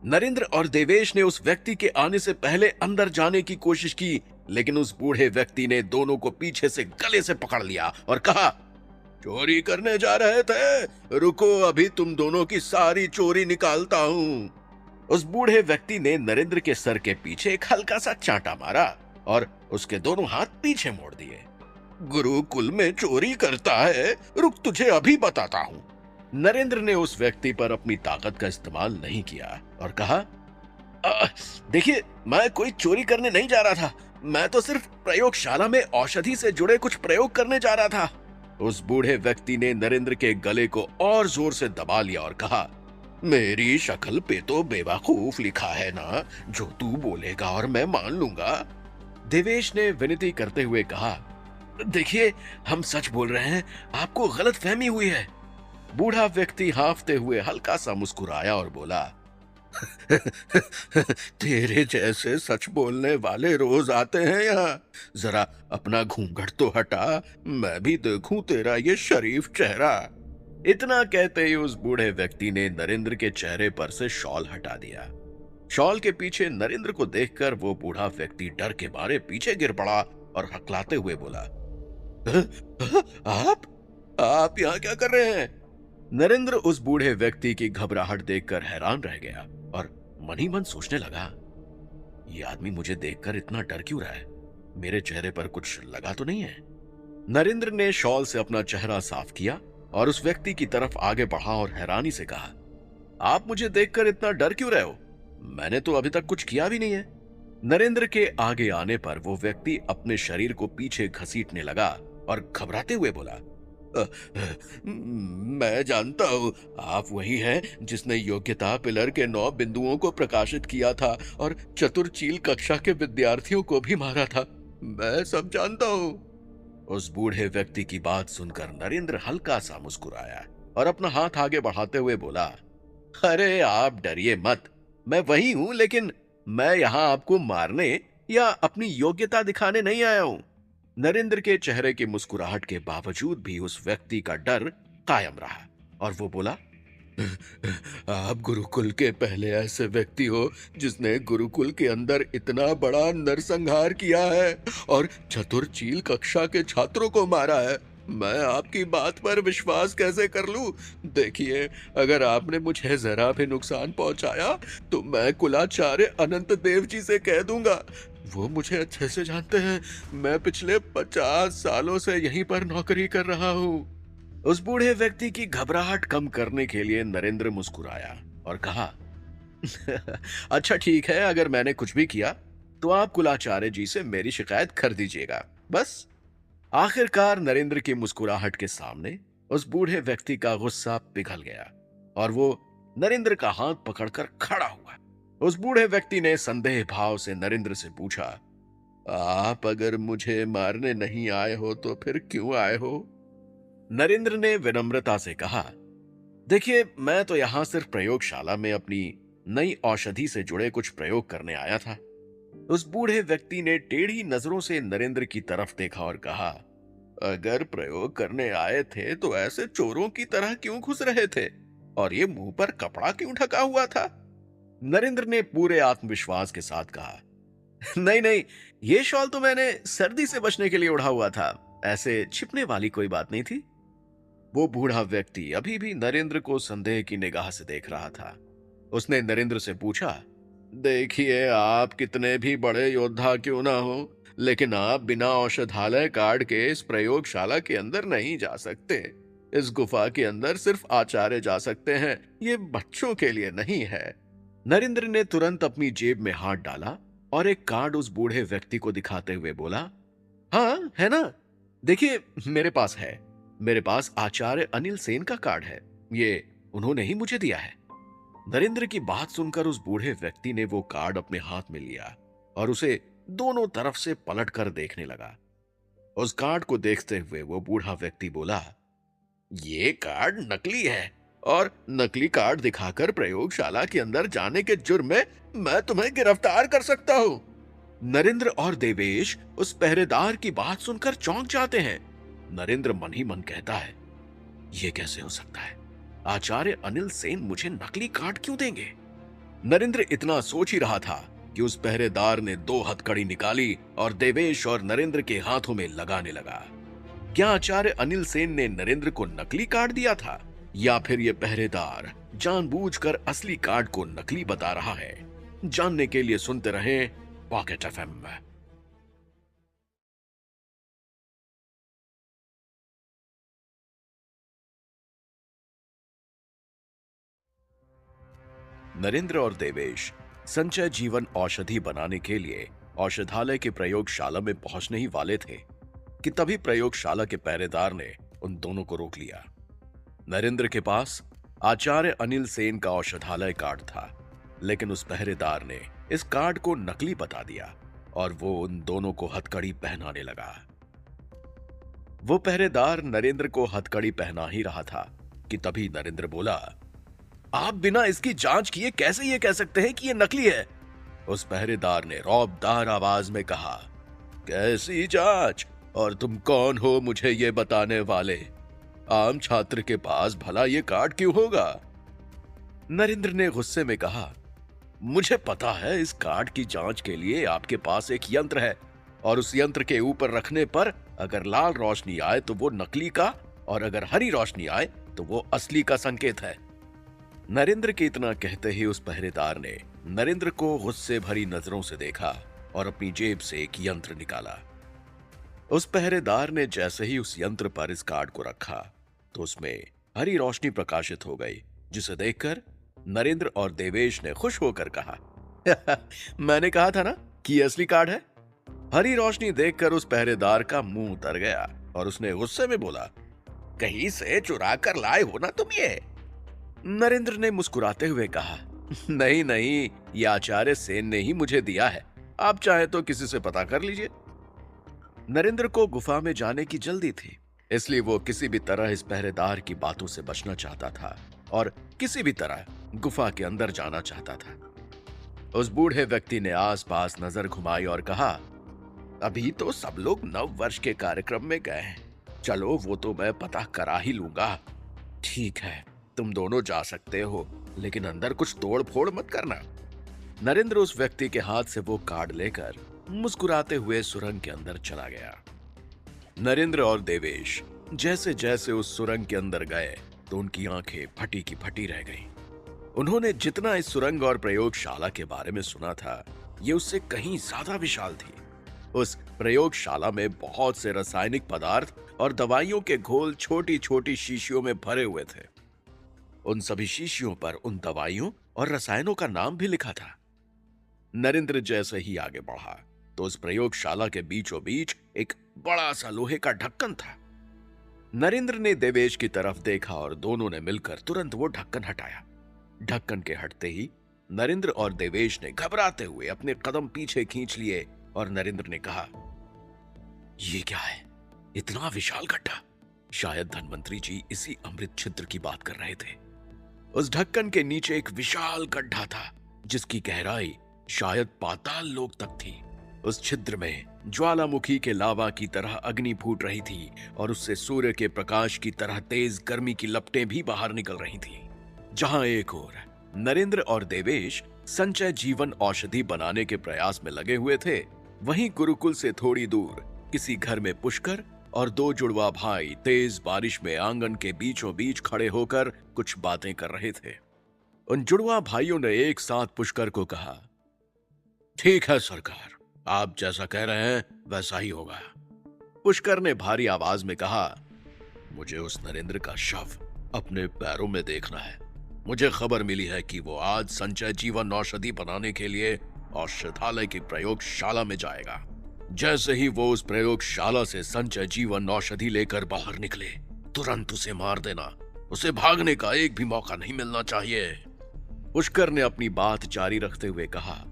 नरेंद्र और देवेश ने उस व्यक्ति के आने से पहले अंदर जाने की कोशिश की, लेकिन उस बूढ़े व्यक्ति ने दोनों को पीछे से गले से पकड़ लिया और कहा, चोरी करने जा रहे थे? रुको, अभी तुम दोनों की सारी चोरी निकालता हूं। उस बूढ़े व्यक्ति ने नरेंद्र के सर के पीछे एक हल्का सा चांटा मारा और उसके दोनों हाथ पीछे मोड़ दिए। गुरुकुल में चोरी करता है, रुक तुझे अभी बताता हूँ। नरेंद्र ने उस व्यक्ति पर अपनी ताकत का इस्तेमाल नहीं किया और कहा, देखिए, मैं कोई चोरी करने नहीं जा रहा था, मैं तो सिर्फ प्रयोगशाला में औषधि से जुड़े कुछ प्रयोग करने जा रहा था। उस बूढ़े व्यक्ति ने नरेंद्र के गले को और जोर से दबा लिया और कहा, मेरी शक्ल पे तो बेवकूफ लिखा है ना, जो तू बोलेगा और मैं मान लूंगा। देवेश ने विनती करते हुए कहा, देखिए, हम सच बोल रहे हैं, आपको गलतफहमी हुई है। बूढ़ा व्यक्ति हांफते हुए हल्का सा मुस्कुराया और बोला, तेरे जैसे सच बोलने वाले रोज आते हैं यहाँ, जरा अपना घूंघट तो हटा, मैं भी देखूं तेरा ये शरीफ चेहरा। इतना कहते ही उस बूढ़े व्यक्ति ने नरेंद्र के चेहरे पर से शॉल हटा दिया। शॉल के पीछे नरेंद्र को देखकर वो बूढ़ा व्यक्ति डर के मारे पीछे गिर पड़ा और हकलाते हुए बोला, आप यहाँ क्या कर रहे हैं? नरेंद्र उस बूढ़े व्यक्ति की घबराहट देखकर हैरान रह गया और मन ही मन सोचने लगा, ये आदमी मुझे देखकर इतना डर क्यों रहा है? मेरे चेहरे पर कुछ लगा तो नहीं है? नरेंद्र ने शॉल से अपना चेहरा साफ किया और उस व्यक्ति की तरफ आगे बढ़ा और हैरानी से कहा, आप मुझे देखकर इतना डर क्यों रहे हो? मैंने तो अभी तक कुछ किया भी नहीं है। नरेंद्र के आगे आने पर वो व्यक्ति अपने शरीर को पीछे घसीटने लगा और घबराते हुए बोला, मैं जानता हूं, आप वही हैं जिसने योग्यता पिलर के 9 बिंदुओं को प्रकाशित किया था और चतुर चील कक्षा के विद्यार्थियों को भी मारा था। मैं सब जानता हूं। उस बूढ़े व्यक्ति की बात सुनकर नरेंद्र हल्का सा मुस्कुराया और अपना हाथ आगे बढ़ाते हुए बोला, अरे आप डरिए मत, मैं वही हूं, लेकिन मैं यहां आपको मारने या अपनी योग्यता दिखाने नहीं आया हूं। नरेंद्र के चेहरे की मुस्कुराहट के बावजूद भी उस व्यक्ति का डर कायम रहा और वो बोला, आप गुरुकुल के पहले ऐसे व्यक्ति हो जिसने गुरुकुल के अंदर इतना बड़ा नरसंहार किया है और चतुर चील कक्षा के छात्रों को मारा है। मैं आपकी बात पर विश्वास कैसे कर लूं? देखिए, अगर आपने मुझे जरा भी नुकसान पहुंचाया तो मैं कुलाचार्य अनंत देव जी से कह दूंगा। वो मुझे अच्छे से जानते हैं, मैं पिछले 50 सालों से यहीं पर नौकरी कर रहा हूँ। उस बूढ़े व्यक्ति की घबराहट कम करने के लिए नरेंद्र मुस्कुराया और कहा, अच्छा ठीक है, अगर मैंने कुछ भी किया तो आप कुलाचार्य जी से मेरी शिकायत कर दीजिएगा, बस। आखिरकार नरेंद्र की मुस्कुराहट के सामने उस बूढ़े व्यक्ति का गुस्सा पिघल गया और वो नरेंद्र का हाथ पकड़कर खड़ा हुआ। उस बूढ़े व्यक्ति ने संदेह भाव से नरेंद्र से पूछा, आप अगर मुझे मारने नहीं आए हो तो फिर क्यों आए हो? नरेंद्र ने विनम्रता से कहा, देखिए, मैं तो यहां सिर्फ प्रयोगशाला में अपनी नई औषधि से जुड़े कुछ प्रयोग करने आया था। उस बूढ़े व्यक्ति ने टेढ़ी नजरों से नरेंद्र की तरफ देखा और कहा, अगर प्रयोग करने आए थे तो ऐसे चोरों की तरह क्यों घुस रहे थे और ये मुंह पर कपड़ा क्यों ढका हुआ था? नरेंद्र ने पूरे आत्मविश्वास के साथ कहा, नहीं नहीं, ये शॉल तो मैंने सर्दी से बचने के लिए ओढ़ा हुआ था, ऐसे छिपने वाली कोई बात नहीं थी। वो बूढ़ा व्यक्ति अभी भी नरेंद्र को संदेह की निगाह से देख रहा था। उसने नरेंद्र से पूछा, देखिए, आप कितने भी बड़े योद्धा क्यों ना हो, लेकिन आप बिना औषधालय कार्ड के इस प्रयोगशाला के अंदर नहीं जा सकते। इस गुफा के अंदर सिर्फ आचार्य जा सकते हैं, ये बच्चों के लिए नहीं है। नरेंद्र ने तुरंत अपनी जेब में हाथ डाला और एक कार्ड उस बूढ़े व्यक्ति को दिखाते हुए बोला, हाँ है ना, देखिए मेरे पास है, मेरे पास आचार्य अनिल सेन का कार्ड है, ये उन्होंने ही मुझे दिया है। नरेंद्र की बात सुनकर उस बूढ़े व्यक्ति ने वो कार्ड अपने हाथ में लिया और उसे दोनों तरफ से पलट कर देखने लगा। उस कार्ड को देखते हुए वो बूढ़ा व्यक्ति बोला, ये कार्ड नकली है और नकली कार्ड दिखाकर प्रयोगशाला के अंदर जाने के जुर्म में मैं तुम्हें गिरफ्तार कर सकता हूं। नरेंद्र और देवेश उस पहरेदार की बात सुनकर चौंक जाते हैं। नरेंद्र मन ही मन कहता है, ये कैसे हो सकता है? आचार्य अनिल सेन मुझे नकली कार्ड क्यों देंगे? नरेंद्र इतना सोच ही रहा था कि उस पहरेदार ने 2 हथकड़ी निकाली और देवेश और नरेंद्र के हाथों में लगाने लगा। क्या आचार्य अनिल सेन ने नरेंद्र को नकली कार्ड दिया था या फिर ये पहरेदार जानबूझकर असली कार्ड को नकली बता रहा है? जानने के लिए सुनते रहें पॉकेट एफएम। नरेंद्र और देवेश संचय जीवन औषधि बनाने के लिए औषधालय की प्रयोगशाला में पहुंचने ही वाले थे कि तभी प्रयोगशाला के पहरेदार ने उन दोनों को रोक लिया। नरेंद्र के पास आचार्य अनिल सेन का औषधालय कार्ड था, लेकिन उस पहरेदार ने इस कार्ड को नकली बता दिया और वो उन दोनों को हथकड़ी पहनाने लगा। वो पहरेदार नरेंद्र को हथकड़ी पहना ही रहा था कि तभी नरेंद्र बोला, आप बिना इसकी जांच किए कैसे ये कह सकते हैं कि ये नकली है? उस पहरेदार ने रौबदार आवाज में कहा, कैसी जांच? और तुम कौन हो मुझे ये बताने वाले? आम छात्र के पास भला ये कार्ड क्यों होगा? नरेंद्र ने गुस्से में कहा, मुझे पता है इस कार्ड की जांच के लिए आपके पास एक यंत्र है और उस यंत्र के ऊपर रखने पर अगर लाल रोशनी आए तो वो नकली का और अगर हरी रोशनी आए तो वो असली का संकेत है। नरेंद्र के इतना कहते ही उस पहरेदार ने नरेंद्र को गुस्से भरी नजरों से देखा और अपनी जेब से एक यंत्र निकाला। उस पहरेदार ने जैसे ही उस यंत्र पर इस कार्ड को रखा तो उसमें हरी रोशनी प्रकाशित हो गई, जिसे देखकर नरेंद्र और देवेश ने खुश होकर कहा, मैंने कहा था ना कि ये असली कार्ड है। हरी रोशनी देखकर उस पहरेदार का मुंह उतर गया और उसने गुस्से में बोला, कहीं से चुरा कर लाए हो ना तुम ये? नरेंद्र ने मुस्कुराते हुए कहा, नहीं नहीं, ये आचार्य सेन ने ही मुझे दिया है, आप चाहे तो किसी से पता कर लीजिए। नरेंद्र को गुफा में जाने की जल्दी थी, इसलिए वो किसी भी तरह इस पहरेदार की बातों से बचना चाहता था और किसी भी तरह गुफा के अंदर जाना चाहता था। उस बूढ़े व्यक्ति ने आसपास नजर घुमाई और कहा, अभी तो सब लोग नव वर्ष के कार्यक्रम में गए हैं, चलो वो तो मैं पता करा ही लूंगा। ठीक है, तुम दोनों जा सकते हो, लेकिन अंदर कुछ तोड़ फोड़ मत करना। नरेंद्र उस व्यक्ति के हाथ से वो कार्ड लेकर मुस्कुराते हुए सुरंग के अंदर चला गया। नरेंद्र और देवेश जैसे जैसे उस सुरंग के अंदर गए तो उनकी आंखें फटी की फटी रह गईं। उन्होंने जितना इस सुरंग और प्रयोगशाला के बारे में सुना था, ये उससे कहीं ज्यादा विशाल थी। उस प्रयोगशाला में बहुत से रासायनिक पदार्थ और दवाइयों के घोल छोटी छोटी शीशियों में भरे हुए थे। उन सभी शीशियों पर उन दवाइयों और रसायनों का नाम भी लिखा था। नरेंद्र जैसे ही आगे बढ़ा तो उस प्रयोगशाला के बीचों बीच एक बड़ा सा लोहे का ढक्कन था। नरेंद्र ने देवेश की तरफ देखा और दोनों ने मिलकर तुरंत वो ढक्कन हटाया। ढक्कन के हटते ही नरेंद्र और देवेश ने घबराते हुए अपने कदम पीछे खींच लिए और नरेंद्र ने कहा, ये क्या है? इतना विशाल गड्ढा? शायद धनवंतरी जी इसी अमृत छिद्र की बात कर रहे थे। उस ढक्कन के नीचे एक विशाल गड्ढा था जिसकी गहराई शायद पाताल लोक तक थी। उस छिद्र में ज्वालामुखी के लावा की तरह अग्नि फूट रही थी और उससे सूर्य के प्रकाश की तरह तेज गर्मी की लपटें भी बाहर निकल रही थीं। जहां एक ओर नरेंद्र और देवेश संचय जीवन औषधि बनाने के प्रयास में लगे हुए थे, वहीं गुरुकुल से थोड़ी दूर किसी घर में पुष्कर और दो जुड़वा भाई तेज बारिश में आंगन के बीचों बीच खड़े होकर कुछ बातें कर रहे थे। उन जुड़वा भाइयों ने एक साथ पुष्कर को कहा, ठीक है सरकार, आप जैसा कह रहे हैं वैसा ही होगा। पुष्कर ने भारी आवाज में कहा, मुझे उस नरेंद्र का शव अपने पैरों में देखना है। मुझे खबर मिली है कि वो आज संचय जीवन औषधि बनाने के लिए औषधालय की प्रयोगशाला में जाएगा। जैसे ही वो उस प्रयोगशाला से संचय जीवन औषधि लेकर बाहर निकले, तुरंत उसे मार देना। उसे भागने का एक भी मौका नहीं मिलना चाहिए। पुष्कर ने अपनी बात जारी रखते हुए कहा,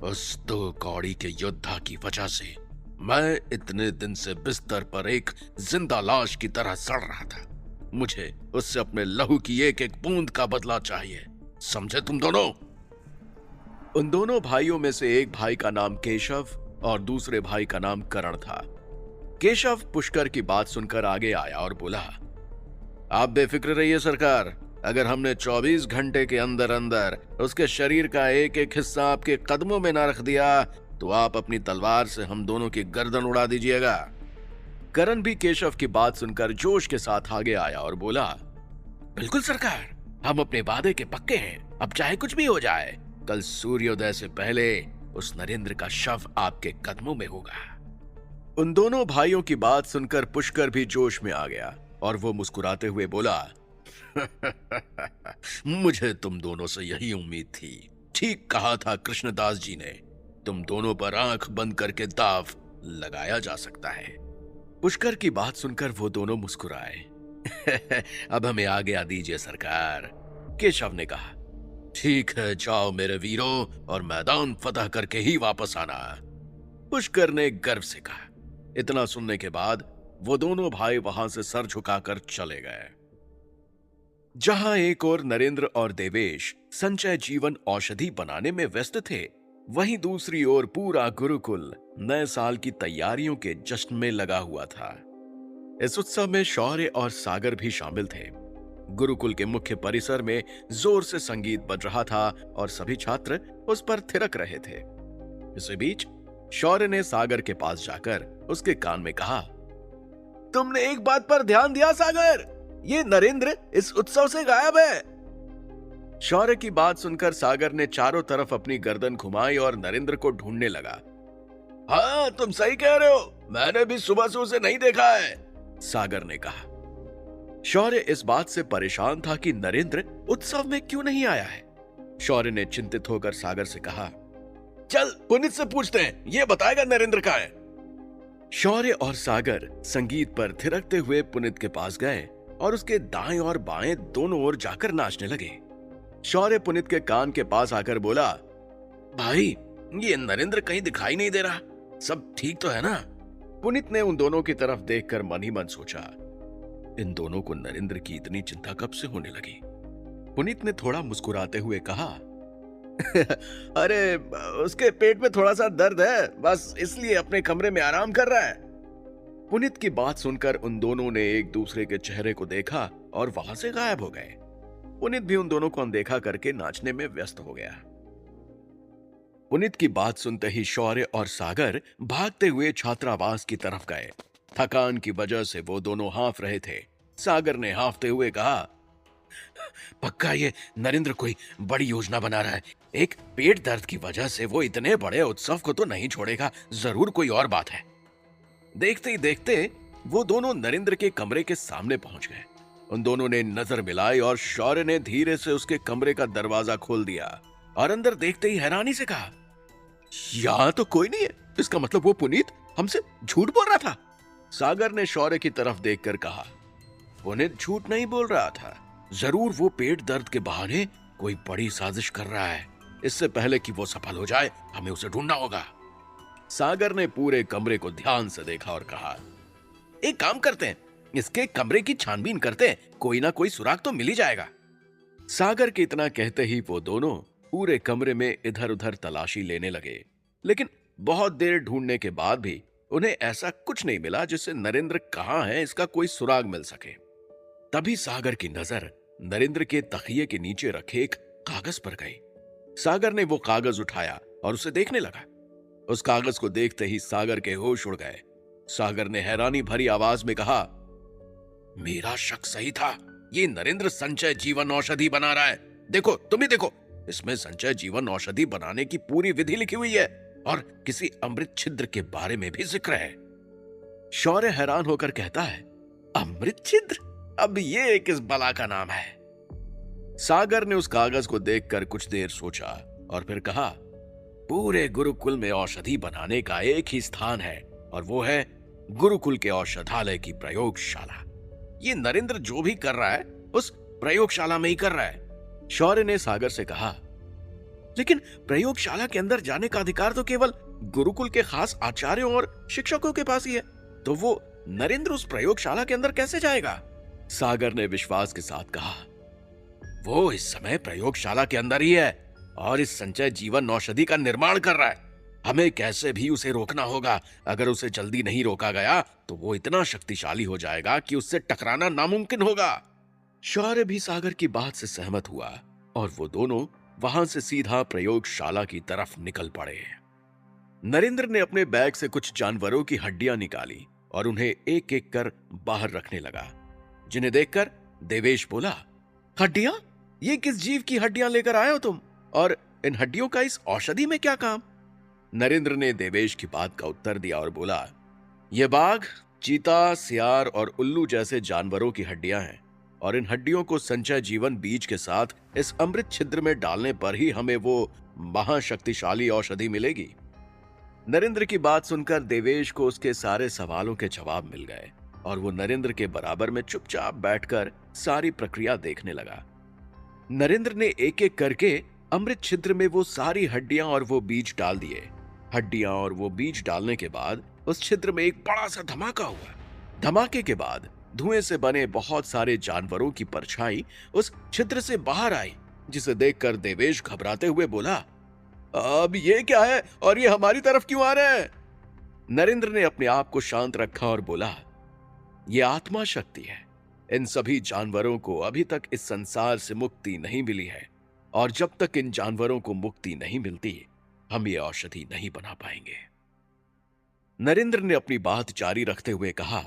उस दो कौड़ी के योद्धा की वजह से मैं इतने दिन से बिस्तर पर एक जिंदा लाश की तरह सड़ रहा था। मुझे उससे अपने लहू की एक एक बूंद का बदला चाहिए, समझे तुम दोनों? उन दोनों भाइयों में से एक भाई का नाम केशव और दूसरे भाई का नाम करण था। केशव पुष्कर की बात सुनकर आगे आया और बोला, आप बेफिक्र रहिए सरकार, अगर हमने 24 घंटे के अंदर अंदर उसके शरीर का एक एक हिस्सा आपके कदमों में ना रख दिया तो आप अपनी तलवार से हम दोनों की गर्दन उड़ा दीजिएगा। करण भी केशव की बात सुनकर जोश के साथ आगे आया और बोला, बिल्कुल सरकार, हम अपने वादे के पक्के हैं। अब चाहे कुछ भी हो जाए, कल सूर्योदय से पहले उस नरेंद्र का शव आपके कदमों में होगा। उन दोनों भाइयों की बात सुनकर पुष्कर भी जोश में आ गया और वो मुस्कुराते हुए बोला, मुझे तुम दोनों से यही उम्मीद थी। ठीक कहा था कृष्णदास जी ने, तुम दोनों पर आंख बंद करके दाव लगाया जा सकता है। पुष्कर की बात सुनकर वो दोनों मुस्कुराए। अब हमें आज्ञा दीजिए सरकार, केशव ने कहा। ठीक है, जाओ मेरे वीरों, और मैदान फतह करके ही वापस आना, पुष्कर ने गर्व से कहा। इतना सुनने के बाद वो दोनों भाई वहां से सर झुकाकर चले गए। जहां एक ओर नरेंद्र और देवेश संचय जीवन औषधि बनाने में व्यस्त थे, वहीं दूसरी ओर पूरा गुरुकुल नए साल की तैयारियों के जश्न में लगा हुआ था। इस उत्सव में शौर्य और सागर भी शामिल थे। गुरुकुल के मुख्य परिसर में जोर से संगीत बज रहा था और सभी छात्र उस पर थिरक रहे थे। इसी बीच शौर्य ने सागर के पास जाकर उसके कान में कहा, तुमने एक बात पर ध्यान दिया सागर? ये नरेंद्र इस उत्सव से गायब है। शौर्य की बात सुनकर सागर ने चारों तरफ अपनी गर्दन घुमाई और नरेंद्र को ढूंढने लगा। हाँ, तुम सही कह रहे हो, मैंने भी सुबह से उसे नहीं देखा है, सागर ने कहा। शौर्य इस बात से परेशान था कि नरेंद्र उत्सव में क्यों नहीं आया है। शौर्य ने चिंतित होकर सागर से कहा, चल पुनीत से पूछते हैं, ये बताएगा नरेंद्र कहाँ है। शौर्य और सागर संगीत पर थिरकते हुए पुनीत के पास गए और उसके दाएं और बाएं दोनों ओर जाकर नाचने लगे। शौर्य पुनीत के कान के पास आकर बोला, भाई ये नरेंद्र कहीं दिखाई नहीं दे रहा, सब ठीक तो है ना? पुनीत ने उन दोनों की तरफ देखकर मन ही मन सोचा, इन दोनों को नरेंद्र की इतनी चिंता कब से होने लगी। पुनीत ने थोड़ा मुस्कुराते हुए कहा, अरे उसके पेट में थोड़ा सा दर्द है, बस इसलिए अपने कमरे में आराम कर रहा है। पुनीत की बात सुनकर उन दोनों ने एक दूसरे के चेहरे को देखा और वहां से गायब हो गए। पुनीत भी उन दोनों को अनदेखा करके नाचने में व्यस्त हो गया। पुनीत की बात सुनते ही शौर्य और सागर भागते हुए छात्रावास की तरफ गए। थकान की वजह से वो दोनों हांफ रहे थे। सागर ने हांफते हुए कहा, पक्का ये नरेंद्र कोई बड़ी योजना बना रहा है। एक पेट दर्द की वजह से वो इतने बड़े उत्सव को तो नहीं छोड़ेगा, जरूर कोई और बात है। देखते ही देखते वो दोनों नरेंद्र के कमरे के सामने पहुंच गए। उन दोनों ने नजर मिलाई और शौर्य ने धीरे से उसके कमरे का दरवाजा खोल दिया और अंदर देखते ही हैरानी से कहा, यहां तो कोई नहीं है, इसका मतलब वो पुनीत हमसे झूठ बोल रहा था। सागर ने शौर्य की तरफ देखकर कहा, पुनीत झूठ नहीं बोल रहा था, जरूर वो पेट दर्द के बहाने कोई बड़ी साजिश कर रहा है। इससे पहले कि वो सफल हो जाए, हमें उसे ढूंढना होगा। सागर ने पूरे कमरे को ध्यान से देखा और कहा, एक काम करते हैं, इसके कमरे की छानबीन करते हैं, कोई ना कोई सुराग तो मिल ही जाएगा। सागर के इतना कहते ही वो दोनों पूरे कमरे में इधर उधर तलाशी लेने लगे, लेकिन बहुत देर ढूंढने के बाद भी उन्हें ऐसा कुछ नहीं मिला जिससे नरेंद्र कहां है इसका कोई सुराग मिल सके। तभी सागर की नजर नरेंद्र के तकिए के नीचे रखे एक कागज पर गई। सागर ने वो कागज उठाया और उसे देखने लगा। उस कागज को देखते ही सागर के होश उड़ गए। सागर ने हैरानी भरी आवाज में कहा, मेरा शक सही था, ये नरेंद्र संचय जीवन औषधि बना रहा है। देखो, तुम ही देखो, इसमें संचय जीवन औषधि बनाने की पूरी विधि लिखी हुई है और किसी अमृत छिद्र के बारे में भी जिक्र है। शौर्य हैरान होकर कहता है, अमृत छिद्र? अब ये किस बला का नाम है? सागर ने उस कागज को देखकर कुछ देर सोचा और फिर कहा, पूरे गुरुकुल में औषधि बनाने का एक ही स्थान है और वो है गुरुकुल के औषधालय की प्रयोगशाला। ये नरेंद्र जो भी कर रहा है उस प्रयोगशाला में ही कर रहा है। शौर्य ने सागर से कहा, लेकिन प्रयोगशाला के अंदर जाने का अधिकार तो केवल गुरुकुल के खास आचार्यों और शिक्षकों के पास ही है, तो वो नरेंद्र उस प्रयोगशाला के अंदर कैसे जाएगा? सागर ने विश्वास के साथ कहा, वो इस समय प्रयोगशाला के अंदर ही है और इस संचय जीवन औषधि का निर्माण कर रहा है। हमें कैसे भी उसे रोकना होगा। अगर उसे जल्दी नहीं रोका गया तो वो इतना शक्तिशाली हो जाएगा कि उससे टकराना नामुमकिन होगा। शौर्य भी सागर की बात से सहमत हुआ और वो दोनों वहां से सीधा प्रयोगशाला की तरफ निकल पड़े। नरेंद्र ने अपने बैग से कुछ जानवरों की हड्डियां निकाली और उन्हें एक एक कर बाहर रखने लगा, जिन्हें देखकर देवेश बोला, हड्डियां? ये किस जीव की हड्डियां लेकर आए हो तुम? और इन हड्डियों का इस औषधि में क्या काम? नरेंद्र ने देवेश की बात का उत्तर दिया और बोला, यह बाघ, चीता, सियार और उल्लू जैसे जानवरों की हड्डियां हैं और इन हड्डियों को संचय जीवन बीज के साथ इस अमृत छिद्र में डालने पर ही हमें वो महाशक्तिशाली औषधि मिलेगी। नरेंद्र की बात सुनकर देवेश को उसके सारे सवालों के जवाब मिल गए और वो नरेंद्र के बराबर में चुपचाप बैठकर सारी प्रक्रिया देखने लगा। नरेंद्र ने एक एक करके अमृत छिद्र में वो सारी हड्डियां और वो बीज डाल दिए। हड्डियां और वो बीज डालने के बाद उस छिद्र में एक बड़ा सा धमाका हुआ। धमाके के बाद धुएं से बने बहुत सारे जानवरों की परछाई उस छिद्र से बाहर आई, जिसे देखकर देवेश घबराते हुए बोला, अब ये क्या है और ये हमारी तरफ क्यों आ रहे हैं? नरेंद्र ने अपने आप को शांत रखा और बोला, ये आत्मा शक्ति है। इन सभी जानवरों को अभी तक इस संसार से मुक्ति नहीं मिली है और जब तक इन जानवरों को मुक्ति नहीं मिलती हम ये औषधि नहीं बना पाएंगे। नरेंद्र ने अपनी बात जारी रखते हुए कहा,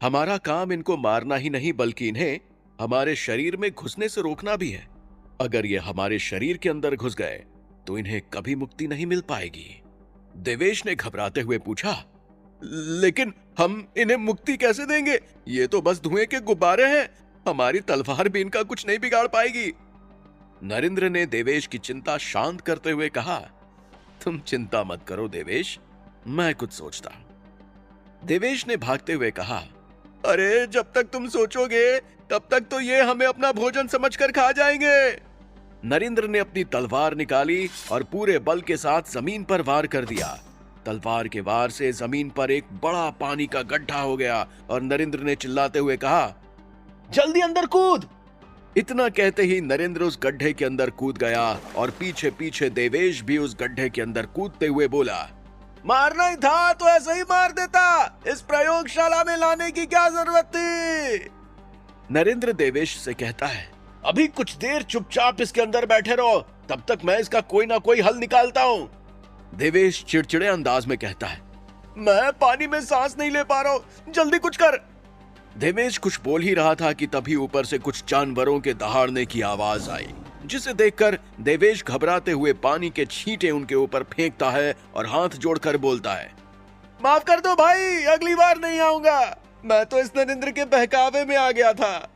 हमारा काम इनको मारना ही नहीं बल्कि इन्हें हमारे शरीर में घुसने से रोकना भी है। अगर ये हमारे शरीर के अंदर घुस गए तो इन्हें कभी मुक्ति नहीं मिल पाएगी। देवेश ने घबराते हुए पूछा, लेकिन हम इन्हें मुक्ति कैसे देंगे? ये तो बस धुएं के गुब्बारे हैं, हमारी तलवार भी इनका कुछ नहीं बिगाड़ पाएगी। नरेंद्र ने देवेश की चिंता शांत करते हुए कहा, तुम चिंता मत करो देवेश, मैं कुछ सोचता हूं। देवेश ने भागते हुए कहा, अरे जब तक तुम सोचोगे तब तक तो ये हमें अपना भोजन समझकर खा जाएंगे। नरेंद्र ने अपनी तलवार निकाली और पूरे बल के साथ जमीन पर वार कर दिया। तलवार के वार से जमीन पर एक बड़ा पानी का गड्ढा हो गया और नरेंद्र ने चिल्लाते हुए कहा, जल्दी अंदर कूद। इतना कहते ही नरेंद्र उस गड्ढे के अंदर कूद गया और पीछे पीछे देवेश भी उस गड्ढे के अंदर कूदते हुए बोला, मारना ही था तो ऐसे ही मार देता, इस प्रयोगशाला में लाने की क्या जरूरत थी? नरेंद्र देवेश से कहता है, अभी कुछ देर चुपचाप इसके अंदर बैठे रहो, तब तक मैं इसका कोई ना कोई हल निकालता हूं। देवेश चिड़चिड़े अंदाज में कहता है, मैं पानी में सांस नहीं ले पा रहा हूं, जल्दी कुछ कर। देवेश कुछ बोल ही रहा था कि तभी ऊपर से कुछ जानवरों के दहाड़ने की आवाज आई, जिसे देखकर देवेश घबराते हुए पानी के छींटे उनके ऊपर फेंकता है और हाथ जोड़कर बोलता है, माफ कर दो भाई, अगली बार नहीं आऊंगा, मैं तो इस नरेंद्र के बहकावे में आ गया था।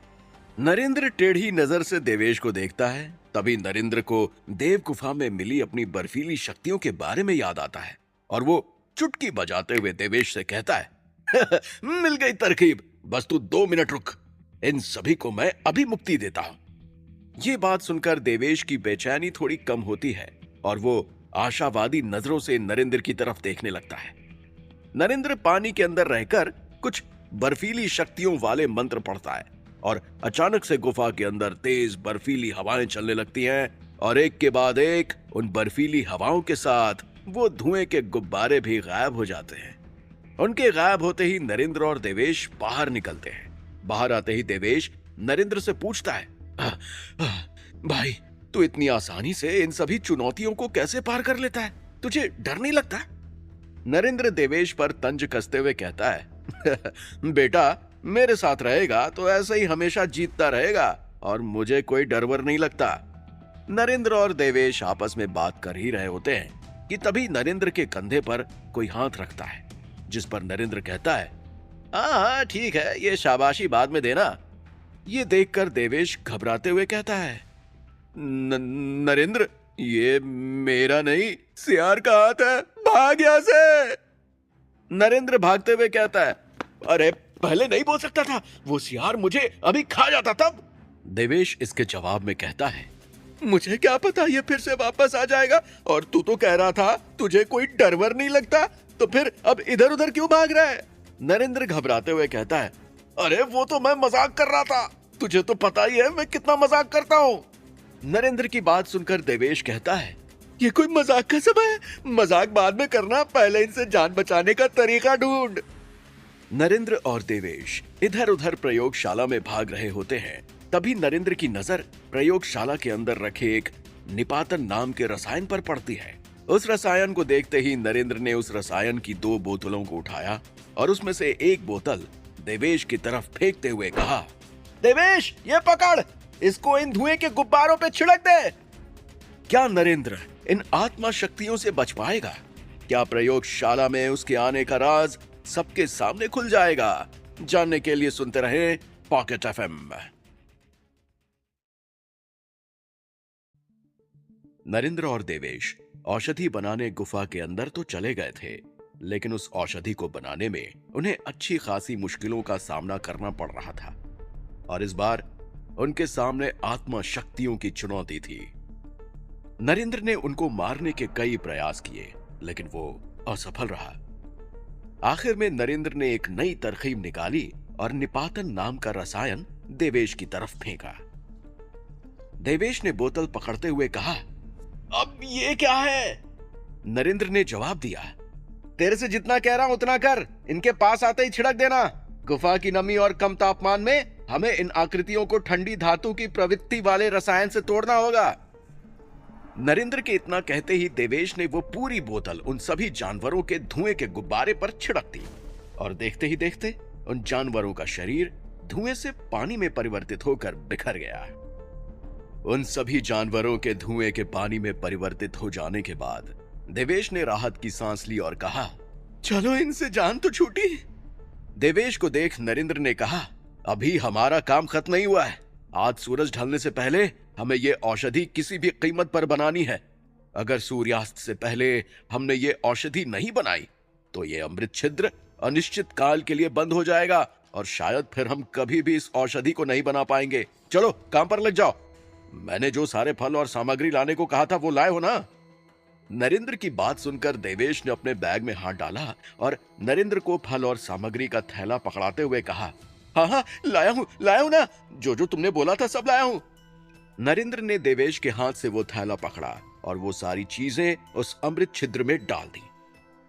नरेंद्र टेढ़ी नजर से देवेश को देखता है। तभी नरेंद्र को देव गुफा में मिली अपनी बर्फीली शक्तियों के बारे में याद आता है और वो चुटकी बजाते हुए देवेश से कहता है, मिल गई तरकीब, बस तू 2 मिनट रुक, इन सभी को मैं अभी मुक्ति देता हूं। ये बात सुनकर देवेश की बेचैनी थोड़ी कम होती है और वो आशावादी नजरों से नरेंद्र की तरफ देखने लगता है। नरेंद्र पानी के अंदर रहकर कुछ बर्फीली शक्तियों वाले मंत्र पढ़ता है और अचानक से गुफा के अंदर तेज बर्फीली हवाएं चलने लगती हैं और एक के बाद एक उन बर्फीली हवाओं के साथ वो धुएं के गुब्बारे भी गायब हो जाते हैं। उनके गायब होते ही नरेंद्र और देवेश बाहर निकलते हैं। बाहर आते ही देवेश नरेंद्र से पूछता है, भाई तू इतनी आसानी से इन सभी चुनौतियों को कैसे पार कर लेता है? तुझे डर नहीं लगता? नरेंद्र देवेश पर तंज कसते हुए कहता है, बेटा मेरे साथ रहेगा तो ऐसे ही हमेशा जीतता रहेगा और मुझे कोई डर वर नहीं लगता। नरेंद्र और देवेश आपस में बात कर ही रहे होते हैं कि तभी नरेंद्र के कंधे पर कोई हाथ रखता है, जिस पर नरेंद्र कहता है, हाँ ठीक है, ये शाबाशी बाद में देना। ये देखकर देवेश घबराते हुए कहता है, नरेंद्र ये मेरा नहीं, सियार का हाथ है, भाग यहां से। नरेंद्र भागते हुए कहता है, अरे पहले नहीं बोल सकता था, वो सियार मुझे अभी खा जाता तब। देवेश इसके जवाब में कहता है, मुझे क्या पता ये फिर से वापस आ जाएगा, और तू तो कह रहा था तुझे कोई डर वर नहीं लगता, तो फिर अब इधर उधर क्यों भाग रहा है? नरेंद्र घबराते हुए कहता है, अरे वो तो मैं मजाक कर रहा था, तुझे तो पता ही है मैं कितना मजाक करता हूँ। नरेंद्र की बात सुनकर देवेश कहता है, ये कोई मजाक का समय है, मजाक बाद में करना, पहले इनसे जान बचाने का तरीका ढूंढ। नरेंद्र और देवेश इधर उधर प्रयोगशाला में भाग रहे होते हैं। तभी नरेंद्र की नजर प्रयोगशाला के अंदर रखे एक निपातन नाम के रसायन पर पड़ती है। उस रसायन को देखते ही नरेंद्र ने उस रसायन की 2 बोतलों को उठाया और उसमें से एक बोतल देवेश की तरफ फेंकते हुए कहा, देवेश ये पकड़, इसको इन धुएं के गुब्बारों पे छिड़क दे। क्या नरेंद्र इन आत्मा शक्तियों से बच पाएगा? क्या प्रयोगशाला में उसके आने का राज सबके सामने खुल जाएगा? जानने के लिए सुनते रहें पॉकेट एफएम। नरेंद्र और देवेश औषधि बनाने गुफा के अंदर तो चले गए थे, लेकिन उस औषधि को बनाने में उन्हें अच्छी खासी मुश्किलों का सामना करना पड़ रहा था। और इस बार उनके सामने आत्मा शक्तियों की चुनौती थी। नरेंद्र ने उनको मारने के कई प्रयास किए, लेकिन वो असफल रहा। आखिर में नरेंद्र ने एक नई तरकीब निकाली और निपातन नाम का रसायन देवेश की तरफ फेंका। देवेश ने बोतल पकड़ते हुए कहा, अब ये क्या है? नरेंद्र ने जवाब दिया, तेरे से जितना कह रहा हूं उतना कर, इनके पास आते ही छिड़क देना। गुफा की नमी और कम तापमान में हमें इन आकृतियों को ठंडी धातु की प्रवृत्ति वाले रसायन से तोड़ना होगा। नरेंद्र के इतना कहते ही देवेश ने वो पूरी बोतल उन सभी जानवरों के धुएं के गुब्बारे पर छिड़क दी, और देखते ही देखते उन जानवरों का शरीर धुएं से पानी में परिवर्तित होकर बिखर गया। उन सभी जानवरों के धुएं के पानी में परिवर्तित हो जाने के बाद देवेश ने राहत की सांस ली और कहा, चलो इनसे जान तो छूटी। देवेश को देख नरेंद्र ने कहा, अभी हमारा काम खत्म नहीं हुआ है। आज सूरज ढलने से पहले हमें ये औषधि किसी भी कीमत पर बनानी है। अगर सूर्यास्त से पहले हमने ये औषधि नहीं बनाई तो ये अमृत छिद्र अनिश्चित काल के लिए बंद हो जाएगा और शायद फिर हम कभी भी इस औषधि को नहीं बना पाएंगे। चलो काम पर लग जाओ। मैंने जो सारे फल और सामग्री लाने को कहा था वो लाए हो ना? नरेंद्र की बात सुनकर देवेश ने अपने बैग में हाथ डाला और नरेंद्र को फल और सामग्री का थैला पकड़ाते हुए कहा, हाँ लाया हूं ना, जो तुमने बोला था सब लाया हूं। नरेंद्र ने देवेश के हाथ से वो थैला पकड़ा और वो सारी चीजें उस अमृत छिद्र में डाल दी।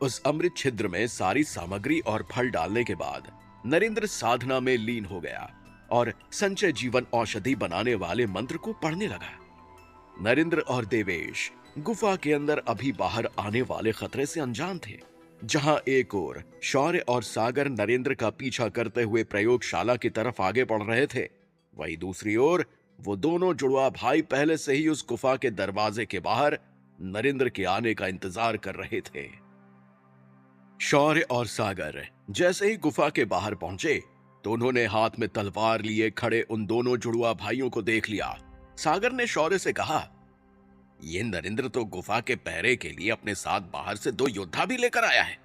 उस अमृत छिद्र में सारी सामग्री और फल डालने के बाद नरेंद्र साधना में लीन हो गया और संचय जीवन औषधि बनाने वाले मंत्र को पढ़ने लगा। नरेंद्र और देवेश गुफा के अंदर अभी बाहर आने वाले खतरे से अनजान थे। जहां एक ओर शौर्य और सागर नरेंद्र का पीछा करते हुए प्रयोगशाला की तरफ आगे बढ़ रहे थे, वहीं दूसरी ओर वो दोनों जुड़वा भाई पहले से ही उस गुफा के दरवाजे के बाहर नरेंद्र के आने का इंतजार कर रहे थे। शौर्य और सागर जैसे ही गुफा के बाहर पहुंचे तो उन्होंने हाथ में तलवार लिए खड़े उन दोनों जुड़वा भाइयों को देख लिया। सागर ने शौर्य से कहा, ये नरेंद्र तो गुफा के पहरे के लिए अपने साथ बाहर से 2 योद्धा भी लेकर आया है।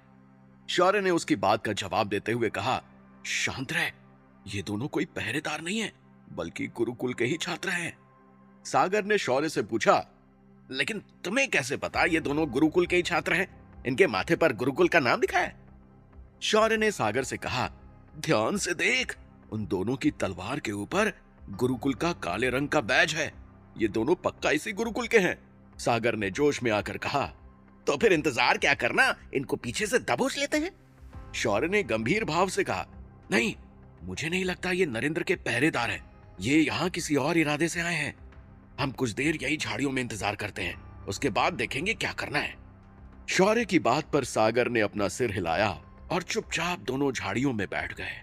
शौर्य ने उसकी बात का जवाब देते हुए कहा, शांत रह, ये दोनों कोई पहरेदार नहीं है, बल्कि गुरुकुल के ही छात्र हैं। सागर ने शौर्य से पूछा, लेकिन तुम्हें कैसे पता ये दोनों गुरुकुल के ही छात्र हैं? इनके माथे पर गुरुकुल का नाम लिखा है। शौर्य ने सागर से कहा, ध्यान से देख, उन दोनों की तलवार के ऊपर गुरुकुल का काले रंग का बैज है। ये दोनों पक्का इसी गुरुकुल के हैं। सागर ने जोश में आकर कहा, तो फिर इंतजार क्या करना, इनको पीछे से दबोच लेते हैं। शौर्य ने गंभीर भाव से कहा, नहीं, मुझे नहीं लगता ये नरेंद्र के पहरेदार हैं। ये यहाँ किसी और इरादे से आए हैं। हम कुछ देर यही झाड़ियों में इंतजार करते हैं, उसके बाद देखेंगे क्या करना है। शौर्य की बात पर सागर ने अपना सिर हिलाया और चुपचाप दोनों झाड़ियों में बैठ गए।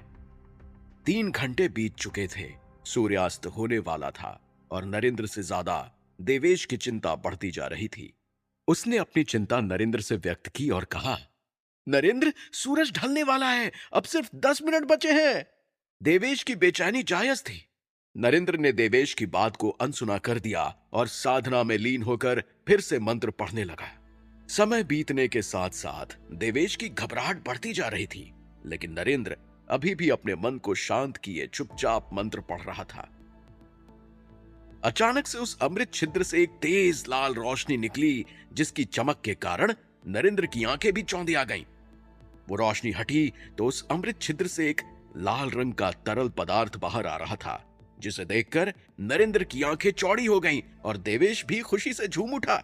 3 घंटे बीत चुके थे, सूर्यास्त होने वाला था और नरेंद्र से ज्यादा देवेश की चिंता बढ़ती जा रही थी। उसने अपनी चिंता नरेंद्र से व्यक्त की और कहा, नरेंद्र, सूरज ढलने वाला है, अब सिर्फ 10 मिनट बचे हैं। देवेश की बेचैनी जायज थी। नरेंद्र ने देवेश की बात को अनसुना कर दिया और साधना में लीन होकर फिर से मंत्र पढ़ने लगा। समय बीतने के साथ साथ देवेश की घबराहट बढ़ती जा रही थी, लेकिन नरेंद्र अभी भी अपने मन को शांत किए चुपचाप मंत्र पढ़ रहा था। अचानक से उस अमृत छिद्र से एक तेज लाल रोशनी निकली, जिसकी चमक के कारण नरेंद्र की आंखें भी चौंधी आ गईं। वो रोशनी हटी तो उस अमृत छिद्र से एक लाल रंग का तरल पदार्थ बाहर आ रहा था, जिसे देखकर नरेंद्र की आंखें चौड़ी हो गईं और देवेश भी खुशी से झूम उठा।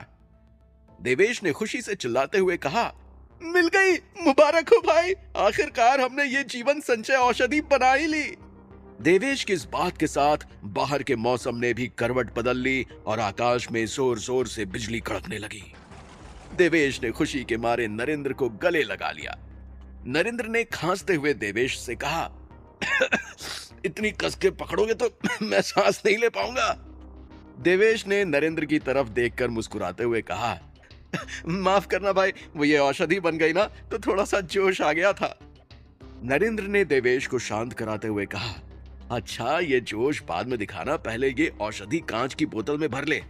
देवेश ने खुशी से चिल्लाते हुए कहा, मिल गई, मुबारक हो भाई, आखिरकार हमने ये जीवन संचय औषधि बना ही ली। देवेश की इस बात के साथ बाहर के मौसम ने भी करवट बदल ली और आकाश में जोर जोर से बिजली कड़कने लगी। देवेश ने खुशी के मारे नरेंद्र को गले लगा लिया। नरेंद्र ने खांसते हुए देवेश से कहा, इतनी कस के पकड़ोगे तो मैं सांस नहीं ले पाऊंगा। देवेश ने नरेंद्र की तरफ देखकर मुस्कुराते हुए कहा, माफ करना भाई, वो ये औषधि बन गई ना तो थोड़ा सा जोश आ गया था। नरेंद्र ने देवेश को शांत कराते हुए कहा, अच्छा ये जोश बाद में दिखाना, पहले ये औषधि कांच की बोतल में भर ले।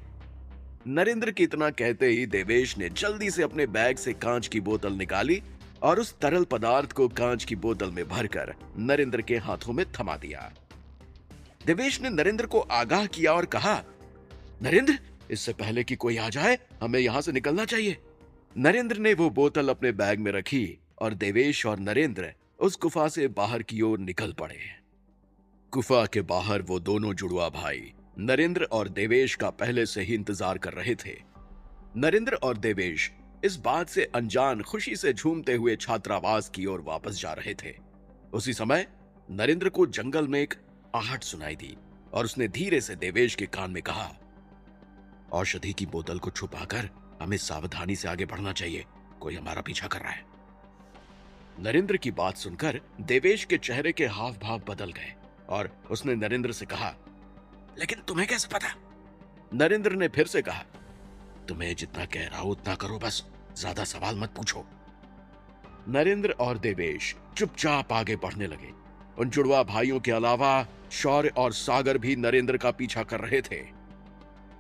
नरेंद्र की इतना कहते ही देवेश ने जल्दी से अपने बैग से कांच की बोतल निकाली और उस तरल पदार्थ को कांच की बोतल में भरकर नरेंद्र के हाथों में थमा दिया। देवेश ने नरेंद्र को आगाह किया और कहा, नरेंद्र, इससे पहले कि कोई आ जाए हमें यहां से निकलना चाहिए। नरेंद्र ने वो बोतल अपने बैग में रखी और देवेश और नरेंद्र उस गुफा से बाहर की ओर निकल पड़े। गुफा के बाहर वो दोनों जुड़वा भाई नरेंद्र और देवेश का पहले से ही इंतजार कर रहे थे। नरेंद्र और देवेश इस बात से अनजान खुशी से झूमते हुए छात्रावास की ओर वापस जा रहे थे। उसी समय नरेंद्र को जंगल में एक आहट सुनाई दी और उसने धीरे से देवेश के कान में कहा, औषधि की बोतल को छुपाकर हमें सावधानी से आगे बढ़ना चाहिए, कोई हमारा पीछा कर रहा है। नरेंद्र की बात सुनकर देवेश के चेहरे के हाव भाव बदल गए और उसने नरेंद्र से कहा, लेकिन तुम्हें कैसे पता? नरेंद्र ने फिर से कहा, तुम्हें जितना कह रहा हूं उतना करो, बस ज्यादा सवाल मत पूछो। नरेंद्र और देवेश चुपचाप आगे बढ़ने लगे। उन जुड़वा भाइयों के अलावा शौर्य और सागर भी नरेंद्र का पीछा कर रहे थे।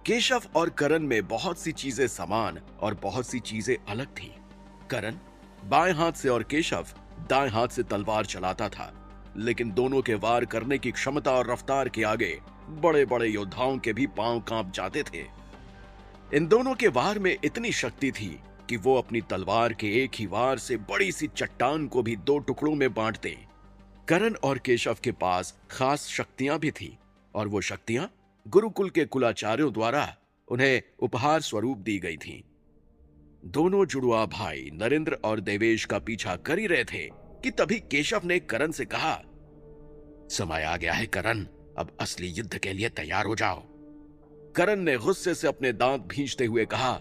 केशव और करण में बहुत सी चीजें समान और बहुत सी चीजें अलग थी। करण बाएं हाथ से और केशव दाएं हाथ से तलवार चलाता था, लेकिन दोनों के वार करने की क्षमता और रफ्तार के आगे बड़े बड़े योद्धाओं के भी पांव कांप जाते थे। इन दोनों के वार में इतनी शक्ति थी कि वो अपनी तलवार के एक ही वार से बड़ी सी चट्टान को भी दो टुकड़ों में बांटते। करण और केशव के पास खास शक्तियां भी थी और वो शक्तियां गुरुकुल के कुलाचार्यों द्वारा उन्हें उपहार स्वरूप दी गई थीं। दोनों जुड़वा भाई नरेंद्र और देवेश का पीछा कर ही रहे थे कि तभी केशव ने करण से कहा, समय आ गया है करण, अब असली युद्ध के लिए तैयार हो जाओ। करण ने गुस्से से अपने दांत भींचते हुए कहा,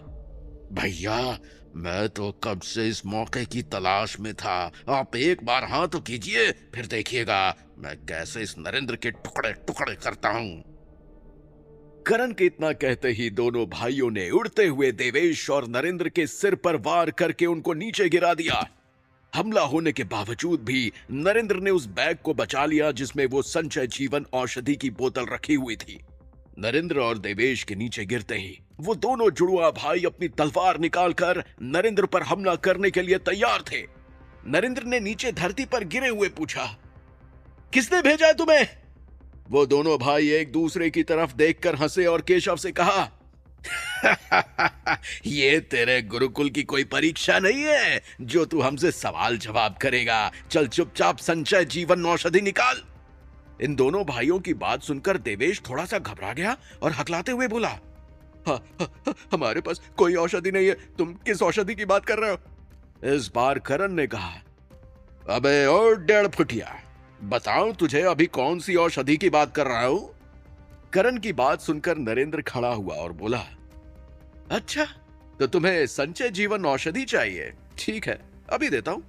भैया मैं तो कब से इस मौके की तलाश में था, आप एक बार हाँ तो कीजिए, फिर देखिएगा मैं कैसे इस नरेंद्र के टुकड़े टुकड़े करता हूं। करण के इतना कहते ही दोनों भाइयों ने उड़ते हुए देवेश और नरेंद्र के सिर पर वार करके उनको नीचे गिरा दिया। हमला होने के बावजूद भी नरेंद्र ने उस बैग को बचा लिया जिसमें वो संचय जीवन औषधि की बोतल रखी हुई थी। नरेंद्र और देवेश के नीचे गिरते ही वो दोनों जुड़वा भाई अपनी तलवार निकालकर नरेंद्र पर हमला करने के लिए तैयार थे। नरेंद्र ने नीचे धरती पर गिरे हुए पूछा, किसने भेजा है तुम्हें? वो दोनों भाई एक दूसरे की तरफ देखकर हंसे और केशव से कहा, ये तेरे गुरुकुल की कोई परीक्षा नहीं है जो तू हमसे सवाल जवाब करेगा, चल चुपचाप संचय जीवन औषधि निकाल। इन दोनों भाइयों की बात सुनकर देवेश थोड़ा सा घबरा गया और हकलाते हुए बोला, हमारे पास कोई औषधि नहीं है, तुम किस औषधि की बात कर रहे हो? इस बार करण ने कहा, अबे और 1.5 फुटिया, बताओ तुझे अभी कौन सी औषधि की बात कर रहा हूं? करण की बात सुनकर नरेंद्र खड़ा हुआ और बोला, अच्छा तो तुम्हें संचय जीवन औषधि चाहिए, ठीक है अभी देता हूं।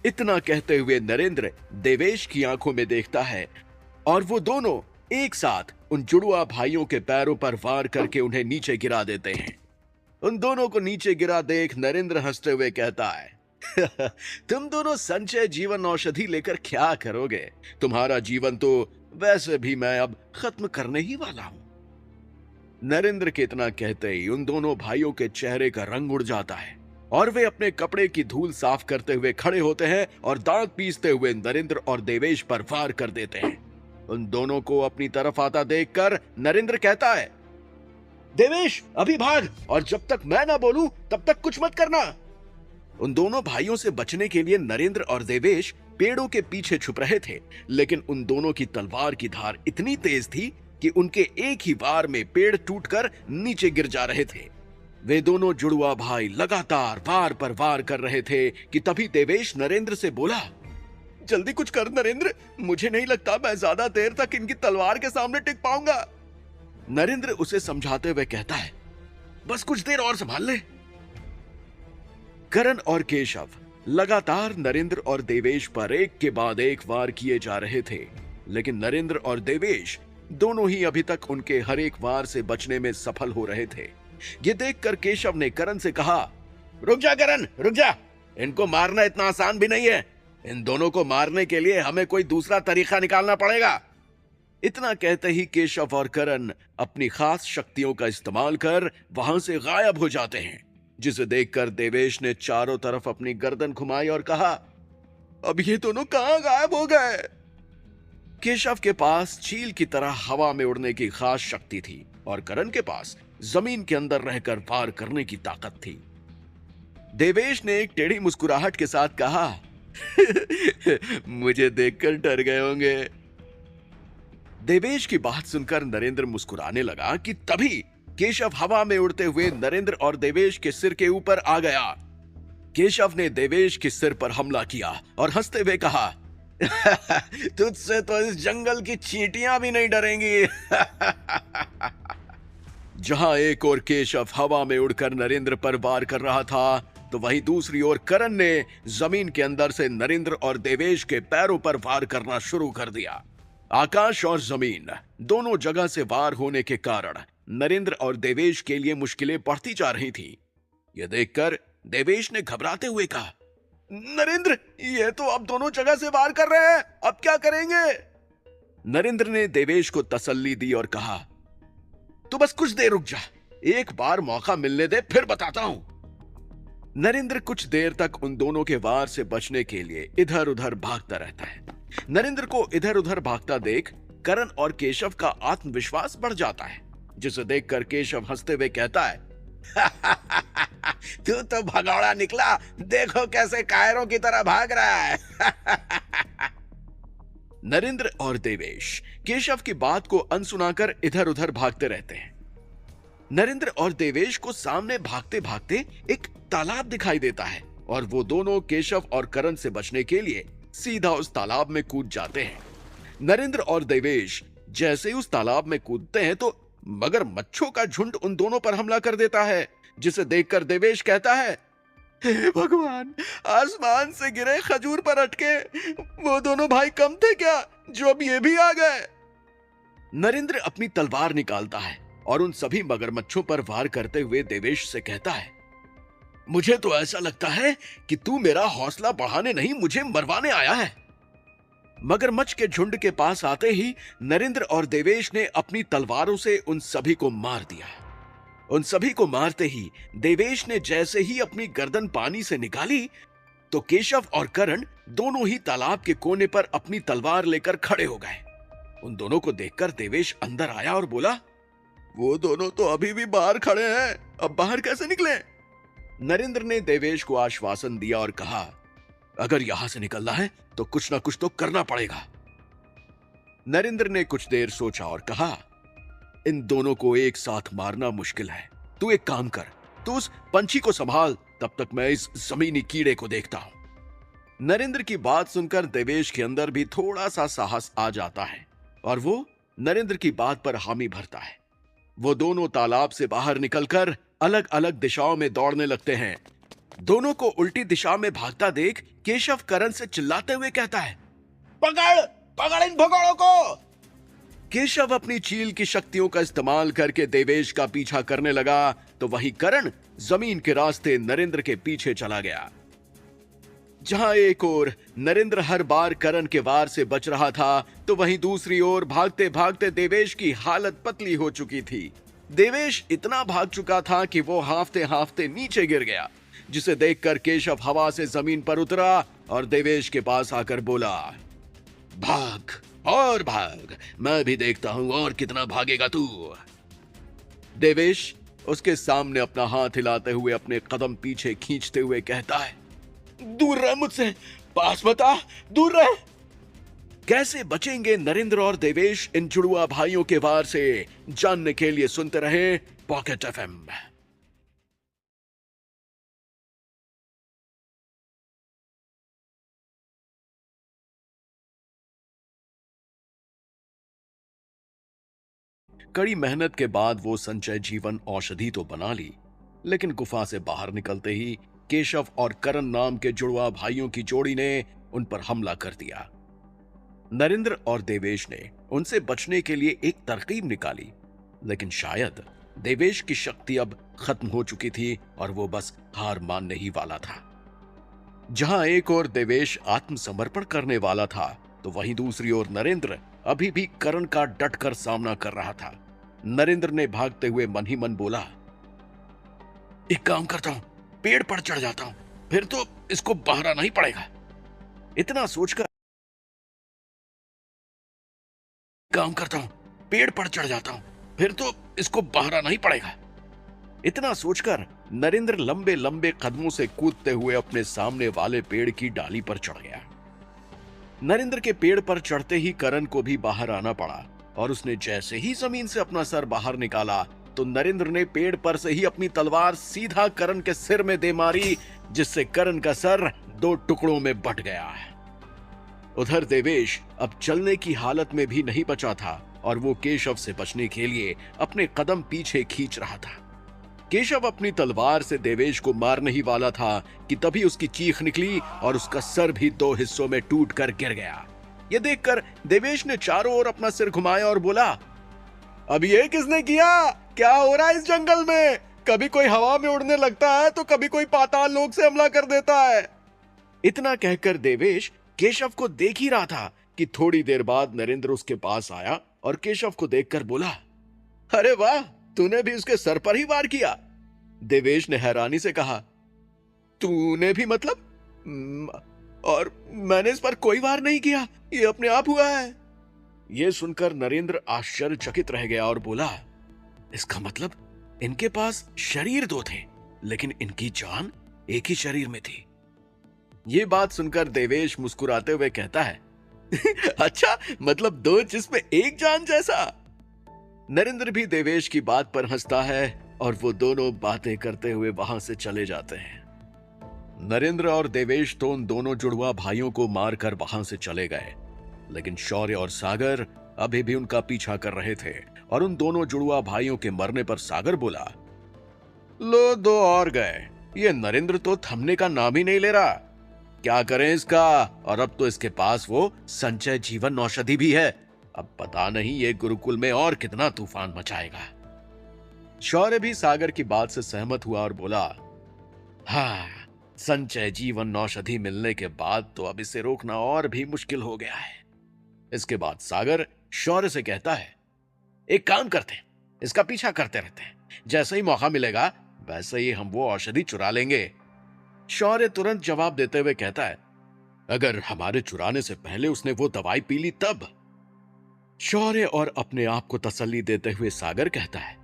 इतना कहते हुए नरेंद्र देवेश की आंखों में देखता है और वो दोनों एक साथ उन जुड़वा भाइयों के पैरों पर वार करके उन्हें नीचे गिरा देते हैं। उन दोनों को नीचे गिरा देख नरेंद्र हंसते हुए कहता है, तुम दोनों संचय जीवन औषधि लेकर क्या करोगे? तुम्हारा जीवन तो वैसे भी मैं अब खत्म करने ही वाला हूं। नरेंद्र के इतना कहते ही उन दोनों भाइयों के चेहरे का रंग उड़ जाता है और वे अपने कपड़े की धूल साफ करते हुए खड़े होते हैं और दांत पीसते हुए नरेंद्र और देवेश पर वार कर देते हैं। उन दोनों को अपनी तरफ आता देखकर नरेंद्र कहता है, देवेश अभी भाग और जब तक मैं ना बोलूं तब तक कुछ मत करना। उन दोनों भाइयों से बचने के लिए नरेंद्र और देवेश पेड़ों के पीछे छुप रहे थे, लेकिन उन दोनों की तलवार की धार इतनी तेज थी कि उनके एक ही वार में पेड़ टूटकर नीचे गिर जा रहे थे। वे दोनों जुड़वा भाई लगातार वार पर वार कर रहे थे कि तभी देवेश नरेंद्र से बोला, जल्दी कुछ कर नरेंद्र, मुझे नहीं लगता मैं ज्यादा देर तक इनकी तलवार के सामने टिक पाऊंगा। नरेंद्र उसे समझाते हुए कहता है, बस कुछ देर और संभाल ले। करण और केशव लगातार नरेंद्र और देवेश पर एक के बाद एक वार किए जा रहे थे, लेकिन नरेंद्र और देवेश दोनों ही अभी तक उनके हर एक वार से बचने में सफल हो रहे थे। ये देखकर केशव ने करण से कहा, रुक जा करण, रुक जा। इनको मारना इतना आसान भी नहीं है। इन दोनों को मारने के लिए हमें कोई दूसरा तरीका निकालना पड़ेगा। इतना कहते ही केशव और करण अपनी खास शक्तियों का इस्तेमाल कर वहां से गायब हो जाते हैं, जिसे देखकर देवेश ने चारों तरफ अपनी गर्दन घुमाई और कहा, अब ये दोनों कहां गायब हो गए? केशव के पास चील की तरह हवा में उड़ने की खास शक्ति थी और करण के पास जमीन के अंदर रहकर वार करने की ताकत थी। देवेश ने एक टेढ़ी मुस्कुराहट के साथ कहा, मुझे देखकर डर गए होंगे। देवेश की बात सुनकर नरेंद्र मुस्कुराने लगा कि तभी केशव हवा में उड़ते हुए नरेंद्र और देवेश के सिर के ऊपर आ गया। केशव ने देवेश के सिर पर हमला किया और हंसते हुए कहा, तुझसे तो इस जंगल की चींटियां भी नहीं डरेंगी। जहां एक और केशव हवा में उड़कर नरेंद्र पर वार कर रहा था, तो वहीं दूसरी ओर करण ने जमीन के अंदर से नरेंद्र और देवेश के पैरों पर वार करना शुरू कर दिया। आकाश और जमीन दोनों जगह से वार होने के कारण नरेंद्र और देवेश के लिए मुश्किलें बढ़ती जा रही थीं। यह देखकर देवेश ने घबराते हुए कहा, नरेंद्र, ये तो अब दोनों जगह से वार कर रहे हैं, अब क्या करेंगे? नरेंद्र ने देवेश को तसल्ली दी और कहा, तो बस कुछ देर रुक जा, एक बार मौका मिलने दे, फिर बताता हूं। नरेंद्र कुछ देर तक उन दोनों के वार से बचने के लिए इधर उधर भागता रहता है। नरेंद्र को इधर उधर भागता देख करण और केशव का आत्मविश्वास बढ़ जाता है, जिसे देखकर केशव हंसते हुए कहता है, तू तो भगौड़ा निकला, देखो कैसे कायरों की तरह भाग रहा है। नरेंद्र और देवेश केशव की बात को अनसुनाकर इधर उधर भागते रहते हैं। नरेंद्र और देवेश को सामने भागते भागते एक तालाब दिखाई देता है और वो दोनों केशव और करण से बचने के लिए सीधा उस तालाब में कूद जाते हैं। नरेंद्र और देवेश जैसे ही उस तालाब में कूदते हैं तो मगरमच्छों का झुंड उन दोनों पर हमला कर देता है, जिसे देखकर देवेश कहता है, हे भगवान, आसमान से गिरे खजूर पर अटके वो दोनों भाई कम थे क्या, जो अब ये भी आ गए? नरेंद्र अपनी तलवार निकालता है और उन सभी मगरमच्छों पर वार करते हुए देवेश से कहता है, मुझे तो ऐसा लगता है कि तू मेरा हौसला बढ़ाने नहीं, मुझे मरवाने आया है। मगरमच्छ के झुंड के पास आते ही नरेंद्र और देवेश ने अपनी तलवारों से उन सभी को मार दिया। उन सभी को मारते ही देवेश ने जैसे ही अपनी गर्दन पानी से निकाली, तो केशव और करण दोनों ही तालाब के कोने पर अपनी तलवार लेकर खड़े हो गए। उन दोनों को देखकर देवेश अंदर आया और बोला, वो दोनों तो अभी भी बाहर खड़े हैं, अब बाहर कैसे निकले? नरेंद्र ने देवेश को आश्वासन दिया और कहा, अगर यहां से निकलना है तो कुछ ना कुछ तो करना पड़ेगा। नरेंद्र ने कुछ देर सोचा और कहा, इन दोनों को एक साथ मारना मुश्किल है। तू एक काम कर, तू उस पंछी को संभाल, तब तक मैं इस जमीनी कीड़े को देखता हूं। नरेंद्र की बात सुनकर देवेश के अंदर भी थोड़ा सा साहस आ जाता है और वो नरेंद्र की बात पर हामी भरता है। वो दोनों तालाब से बाहर निकलकर अलग अलग दिशाओं में दौड़ने लगते हैं। दोनों को उल्टी दिशा में भागता देख केशव करण से चिल्लाते हुए कहता है, पकड़ पकड़ इन भगोड़ों को। केशव अपनी चील की शक्तियों का इस्तेमाल करके देवेश का पीछा करने लगा, तो वहीं करण जमीन के रास्ते नरेंद्र के पीछे चला गया। जहां एक ओर नरेंद्र हर बार करण के वार से बच रहा था, तो वहीं दूसरी ओर भागते भागते देवेश की हालत पतली हो चुकी थी। देवेश इतना भाग चुका था कि वो हांफते हांफते नीचे गिर गया, जिसे देखकर केशव हवा से जमीन पर उतरा और देवेश के पास आकर बोला, भाग और भाग, मैं भी देखता हूं और कितना भागेगा तू। देवेश उसके सामने अपना हाथ हिलाते हुए अपने कदम पीछे खींचते हुए कहता है, दूर रह मुझसे, पास मत आ, दूर रह। कैसे बचेंगे नरेंद्र और देवेश इन जुड़वा भाइयों के वार से, जानने के लिए सुनते रहे पॉकेट एफएम। कड़ी मेहनत के बाद वो संचय जीवन औषधि तो बना ली, लेकिन गुफा से बाहर निकलते ही केशव और करण नाम के जुड़वा भाइयों की जोड़ी ने उन पर हमला कर दिया। नरेंद्र और देवेश ने उनसे बचने के लिए एक तरकीब निकाली, लेकिन शायद देवेश की शक्ति अब खत्म हो चुकी थी और वो बस हार मानने ही वाला था। जहां एक ओर देवेश आत्मसमर्पण करने वाला था, तो वहीं दूसरी ओर नरेंद्र अभी भी करण का डटकर सामना कर रहा था। नरेंद्र ने भागते हुए मन ही मन बोला, एक काम करता हूं, पेड़ पर चढ़ जाता हूं, फिर तो इसको बाहर आना ही पड़ेगा। इतना सोचकर काम करता हूं, पेड़ पर चढ़ जाता हूं, फिर तो इसको बाहर आना ही पड़ेगा। इतना सोचकर नरेंद्र लंबे लंबे कदमों से कूदते हुए अपने सामने वाले पेड़ की डाली पर चढ़ गया। नरेंद्र के पेड़ पर चढ़ते ही करण को भी बाहर आना पड़ा और उसने जैसे ही जमीन से अपना सर बाहर निकाला तो नरेंद्र ने पेड़ पर से ही अपनी तलवार सीधा करण के सिर में दे मारी, जिससे करण का सर दो टुकड़ों में बट गया। उधर देवेश अब चलने की हालत में भी नहीं बचा था और वो केशव से बचने के लिए अपने कदम पीछे खींच रहा था। केशव अपनी तलवार से देवेश को मारने ही वाला था कि तभी उसकी चीख निकली और उसका सर भी दो हिस्सों में टूटकर गिर गया। यह देखकर देवेश ने चारों ओर अपना सिर घुमाया और बोला, अब ये किसने किया? क्या हो रहा है इस जंगल में? कभी कोई हवा में उड़ने लगता है तो कभी कोई पाताल लोक से हमला कर देता है। इतना कहकर देवेश केशव को देख ही रहा था कि थोड़ी देर बाद नरेंद्र उसके पास आया और केशव को देखकर बोला, अरे वाह, तूने भी उसके सर पर ही वार किया। देवेश ने हैरानी से कहा, तूने भी मतलब? और मैंने इस पर कोई वार नहीं किया, ये अपने आप हुआ है। यह सुनकर नरेंद्र आश्चर्यचकित रह गया और बोला, इसका मतलब इनके पास शरीर दो थे, लेकिन इनकी जान एक ही शरीर में थी। ये बात सुनकर देवेश मुस्कुराते हुए कहता है, अच्छा, मतलब दो जिसमें एक जान जैसा। नरेंद्र भी देवेश की बात पर हंसता है और वो दोनों बातें करते हुए वहां से चले जाते हैं। नरेंद्र और देवेश तो उन दोनों जुड़वा भाइयों को मारकर वहां से चले गए, लेकिन शौर्य और सागर अभी भी उनका पीछा कर रहे थे और उन दोनों जुड़वा भाइयों के मरने पर सागर बोला, लो, दो और गए। ये नरेंद्र तो थमने का नाम ही नहीं ले रहा। क्या करें इसका? और अब तो इसके पास वो संचय जीवन औषधि भी है। अब पता नहीं ये गुरुकुल में और कितना तूफान मचाएगा। शौर्य भी सागर की बात से सहमत हुआ और बोला, हाँ, संचय जीवन औषधि मिलने के बाद तो अब इसे रोकना और भी मुश्किल हो गया है। इसके बाद सागर शौर्य से कहता है, एक काम करते हैं, इसका पीछा करते रहते हैं, जैसे ही मौका मिलेगा वैसे ही हम वो औषधि चुरा लेंगे। शौर्य तुरंत जवाब देते हुए कहता है, अगर हमारे चुराने से पहले उसने वो दवाई पी ली तब। शौर्य और अपने आप को तसल्ली देते हुए सागर कहता है,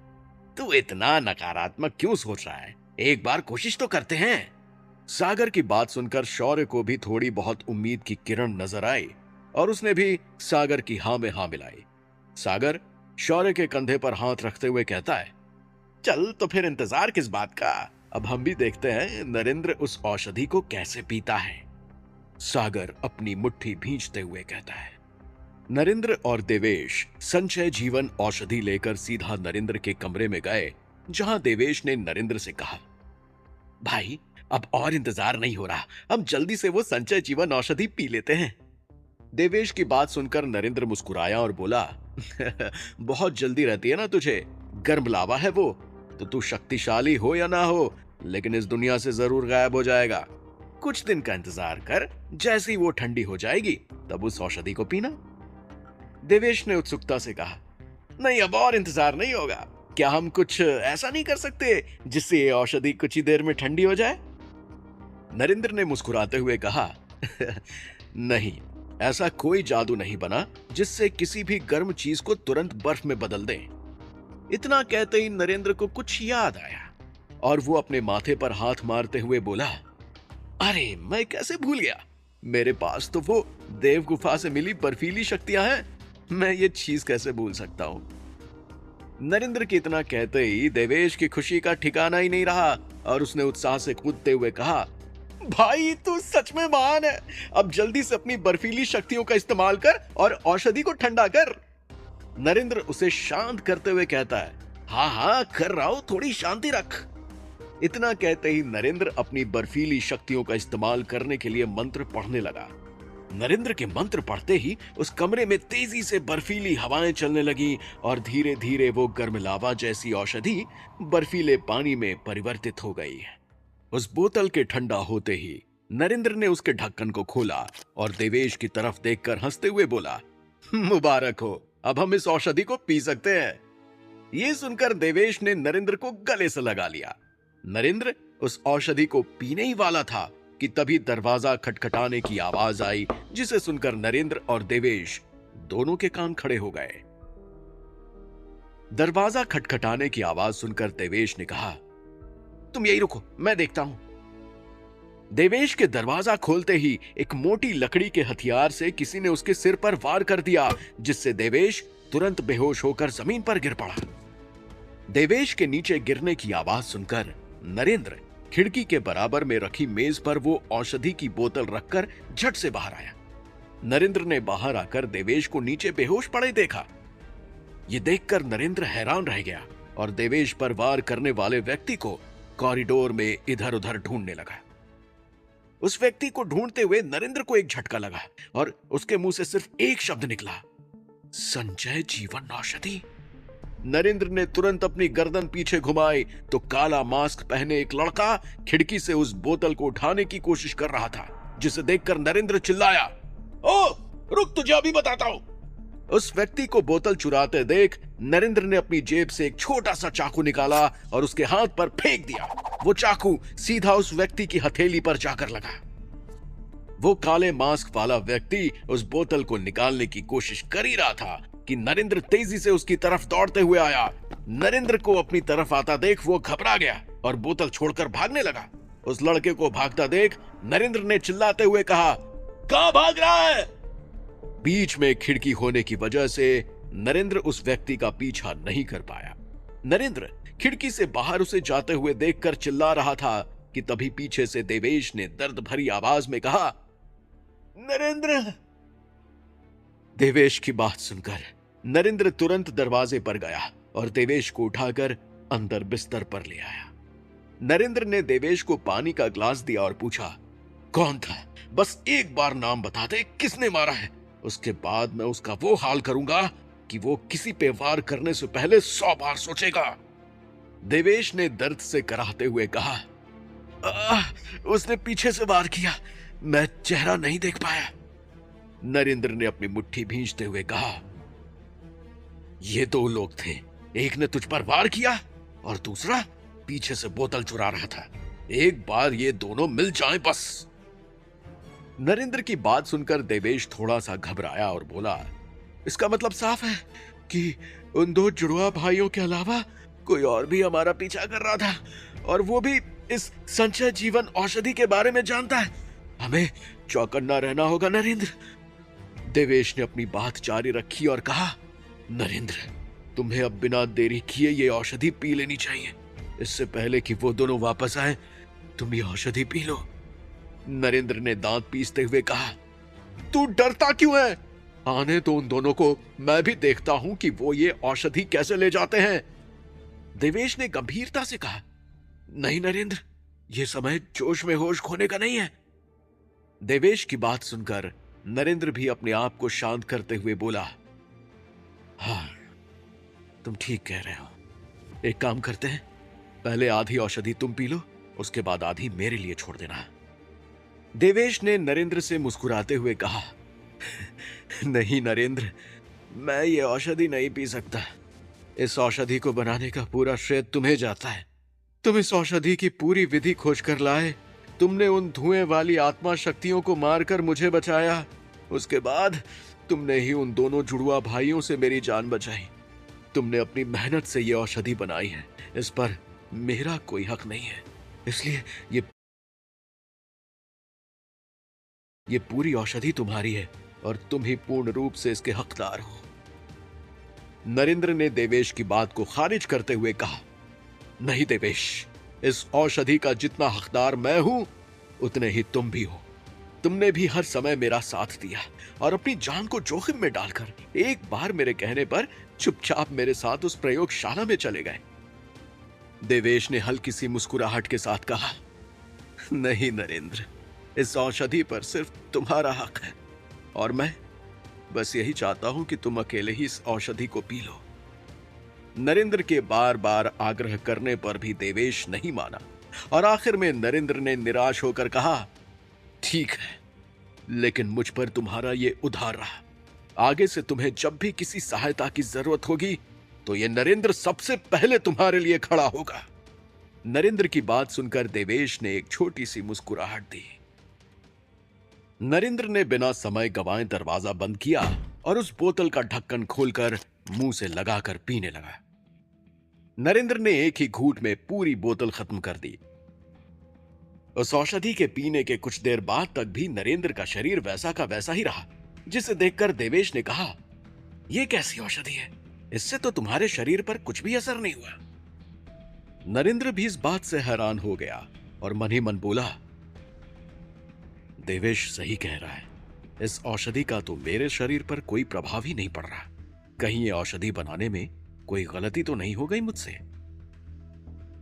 तू इतना नकारात्मक क्यों सोच रहा है? एक बार कोशिश तो करते हैं। सागर की बात सुनकर शौर्य को भी थोड़ी बहुत उम्मीद की किरण नजर आई और उसने भी सागर की हां में हां मिलाई। सागर शौर्य के कंधे पर हाथ रखते हुए कहता है, चल तो फिर इंतजार किस बात का? अब हम भी देखते हैं नरेंद्र उस औषधि को कैसे पीता है। सागर अपनी मुट्ठी भींचते हुए कहता है। नरेंद्र और देवेश संचय जीवन औषधि लेकर सीधा नरेंद्र के कमरे में गए, जहां देवेश ने नरेंद्र से कहा, भाई, अब और इंतजार नहीं हो रहा, हम जल्दी से वो संचय जीवन औषधि पी लेते हैं। देवेश की बात सुनकर नरेंद्र मुस्कुराया और बोला, बहुत जल्दी रहती है ना तुझे, गर्म लावा है वो, तो तू शक्तिशाली हो या ना हो, लेकिन इस दुनिया से जरूर गायब हो जाएगा। कुछ दिन का इंतजार कर, जैसे ही वो ठंडी हो जाएगी तब उस औषधि को पीना। देवेश ने उत्सुकता से कहा, नहीं, अब और इंतजार नहीं होगा। क्या हम कुछ ऐसा नहीं कर सकते जिससे ये औषधि कुछ ही देर में ठंडी हो जाए? नरेंद्र ने मुस्कुराते हुए कहा, नहीं, ऐसा कोई जादू नहीं बना जिससे किसी भी गर्म चीज को तुरंत बर्फ में बदल दें। इतना कहते ही नरेंद्र को कुछ याद आया और वो अपने माथे पर हाथ मारते हुए बोला, अरे, मैं कैसे भूल गया, मेरे पास तो वो देव गुफा से मिली बर्फीली शक्तियां हैं, मैं ये चीज कैसे भूल सकता हूं। नरेंद्र की इतना कहते ही देवेश की खुशी का ठिकाना ही नहीं रहा और उसने उत्साह से कूदते हुए कहा, भाई, तू सच में महान है। अब जल्दी से अपनी बर्फीली शक्तियों का इस्तेमाल कर और औषधि को ठंडा कर। नरेंद्र उसे शांत करते हुए कहता है, हाँ हाँ, कर रहा हूं, थोड़ी शांति रख। इतना कहते ही नरेंद्र अपनी बर्फीली शक्तियों का इस्तेमाल करने के लिए मंत्र पढ़ने लगा। नरेंद्र के मंत्र पढ़ते ही उस कमरे में तेजी से बर्फीली हवाएं चलने लगी और धीरे धीरे वो गर्म लावा जैसी औषधि बर्फीले पानी में परिवर्तित हो गई। उस बोतल के ठंडा होते ही नरेंद्र ने उसके ढक्कन को खोला और देवेश की तरफ देखकर हंसते हुए बोला, मुबारक हो, अब हम इस औषधि को पी सकते हैं। ये सुनकर देवेश ने नरेंद्र को गले से लगा लिया। नरेंद्र उस औषधि को पीने ही वाला था कि तभी दरवाजा खटखटाने की आवाज आई, जिसे सुनकर नरेंद्र और देवेश दोनों के कान खड़े हो गए। दरवाजा खटखटाने की आवाज सुनकर देवेश ने कहा, तुम यही रुको, मैं देखता हूं। देवेश के दरवाजा खोलते ही एक मोटी लकड़ी के हथियार से किसी ने उसके सिर पर वार कर दिया, जिससे देवेश तुरंत बेहोश होकर जमीन पर गिर पड़ा। देवेश के नीचे गिरने की आवाज सुनकर नरेंद्र खिड़की के बराबर में रखी मेज पर वो औषधि की बोतल रखकर झट से बाहर आया। नरेंद्र ने बाहर आकर देवेश को नीचे बेहोश पड़े देखा। ये देखकर नरेंद्र हैरान रह गया और देवेश पर वार करने वाले व्यक्ति को कॉरिडोर में इधर उधर ढूंढने लगा। उस व्यक्ति को ढूंढते हुए नरेंद्र को एक झटका लगा और उसके मुंह से सिर्फ एक शब्द निकला, संजय जीवन औषधि। नरेंद्र ने तुरंत अपनी गर्दन पीछे घुमाई तो काला मास्क पहने एक लड़का खिड़की से उस बोतल को उठाने की कोशिश कर रहा था, जिसे देखकर नरेंद्र चिल्लाया, ओ रुक, तुझे अभी बताता हूं। उस व्यक्ति को बोतल चुराते देख नरेंद्र ने अपनी जेब से एक छोटा सा चाकू निकाला और उसके हाथ पर फेंक दिया। वो चाकू सीधा उस व्यक्ति की हथेली पर जाकर लगा। वो काले मास्क वाला व्यक्ति उस बोतल को निकालने की कोशिश कर ही रहा था कि नरेंद्र तेजी से उसकी तरफ दौड़ते हुए आया। नरेंद्र को अपनी तरफ आता देख वो घबरा गया और बोतल छोड़कर भागने लगा। उस लड़के को भागता देख नरेंद्र ने चिल्लाते हुए कहा, कहां भाग रहा है? बीच में खिड़की होने की वजह से नरेंद्र उस व्यक्ति का पीछा नहीं कर पाया। नरेंद्र खिड़की से बाहर उसे जाते हुए देखकर चिल्ला रहा था कि तभी पीछे से देवेश ने दर्द भरी आवाज में कहा, नरेंद्र। देवेश की बात सुनकर नरेंद्र तुरंत दरवाजे पर गया और देवेश को उठाकर अंदर बिस्तर पर ले आया। नरेंद्र ने देवेश को पानी का ग्लास दिया और पूछा, कौन था? बस एक बार नाम बता दे, किसने मारा है? उसके बाद मैं उसका वो हाल करूंगा कि वो किसी पे वार करने से पहले 100 बार सोचेगा। देवेश ने दर्द से कराहते हुए कहा, उसने पीछे से वार किया, मैं चेहरा नहीं देख पाया। नरेंद्र ने अपनी मुट्ठी भींचते हुए कहा, ये 2 लोग थे, एक ने तुझ पर वार किया और दूसरा पीछे से बोतल चुरा रहा था। एक बार ये दोनों मिल जाएं बस। नरेंद्र की बात सुनकर देवेश थोड़ा सा घबराया और बोला, इसका मतलब साफ है कि उन 2 जुड़वा भाइयों के अलावा कोई और भी हमारा पीछा कर रहा था और वो भी इस संचय जीवन औषधि के बारे में जानता है। हमें चौकन्ना रहना होगा नरेंद्र। देवेश ने अपनी बात जारी रखी और कहा, नरेंद्र, तुम्हें अब बिना देरी किए ये औषधि पी लेनी चाहिए। इससे पहले कि वो दोनों वापस आए, तुम ये औषधि पी लो। नरेंद्र ने दांत पीसते हुए कहा, तू डरता क्यों है? आने तो उन दोनों को, मैं भी देखता हूं कि वो ये औषधि कैसे ले जाते हैं। देवेश ने गंभीरता से कहा, नहीं नरेंद्र, ये समय जोश में होश खोने का नहीं है। देवेश की बात सुनकर नरेंद्र भी अपने आप को शांत करते हुए बोला, हाँ तुम ठीक कह रहे हो। एक काम करते हैं, पहले आधी औषधि तुम पी लो, उसके बाद आधी मेरे लिए छोड़ देना। देवेश ने नरेंद्र से मुस्कुराते हुए कहा, नहीं नरेंद्र, मैं ये औषधि नहीं पी सकता। इस औषधि को बनाने का पूरा श्रेय तुम्हें जाता है। तुम इस औषधि की पूरी विधि खोज कर लाए। तुमने उन धुएं वाली आत्मा शक्तियों को मारकर मुझे बचाया। उसके बाद तुमने ही उन दोनों जुड़वा भाइयों से मेरी जान बचाई। तुमने अपनी मेहनत से ये औषधि बनाई है, इस पर मेरा कोई हक नहीं है। इसलिए ये पूरी औषधि तुम्हारी है और तुम ही पूर्ण रूप से इसके हकदार हो। नरेंद्र ने देवेश की बात को खारिज करते हुए कहा, नहीं देवेश, इस औषधि का जितना हकदार मैं हूं उतने ही तुम भी हो। तुमने भी हर समय मेरा साथ दिया और अपनी जान को जोखिम में डालकर एक बार मेरे कहने पर चुपचाप मेरे साथ उस प्रयोगशाला में चले गए। देवेश ने हल्की सी मुस्कुराहट के साथ कहा, नहीं नरेंद्र, इस औषधि पर सिर्फ तुम्हारा हक है। और मैं बस यही चाहता हूं कि तुम अकेले ही इस औषधि को पी लो। नरेंद्र के बार बार आग्रह करने पर भी देवेश नहीं माना और आखिर में नरेंद्र ने निराश होकर कहा, ठीक है, लेकिन मुझ पर तुम्हारा ये उधार रहा। आगे से तुम्हें जब भी किसी सहायता की जरूरत होगी तो ये नरेंद्र सबसे पहले तुम्हारे लिए खड़ा होगा। नरेंद्र की बात सुनकर देवेश ने एक छोटी सी मुस्कुराहट दी। नरेंद्र ने बिना समय गंवाए दरवाजा बंद किया और उस बोतल का ढक्कन खोलकर मुंह से लगाकर पीने लगा। नरेंद्र ने एक ही घूंट में पूरी बोतल खत्म कर दी। उस औषधि के पीने के कुछ देर बाद तक भी नरेंद्र का शरीर वैसा का वैसा ही रहा, जिसे देखकर देवेश ने कहा, यह कैसी औषधि है? इससे तो तुम्हारे शरीर पर कुछ भी असर नहीं हुआ। नरेंद्र भी इस बात से हैरान हो गया और मन ही मन बोला, देवेश सही कह रहा है, इस औषधि का तो मेरे शरीर पर कोई प्रभाव ही नहीं पड़ रहा। कहीं ये औषधि बनाने में कोई गलती तो नहीं हो गई मुझसे।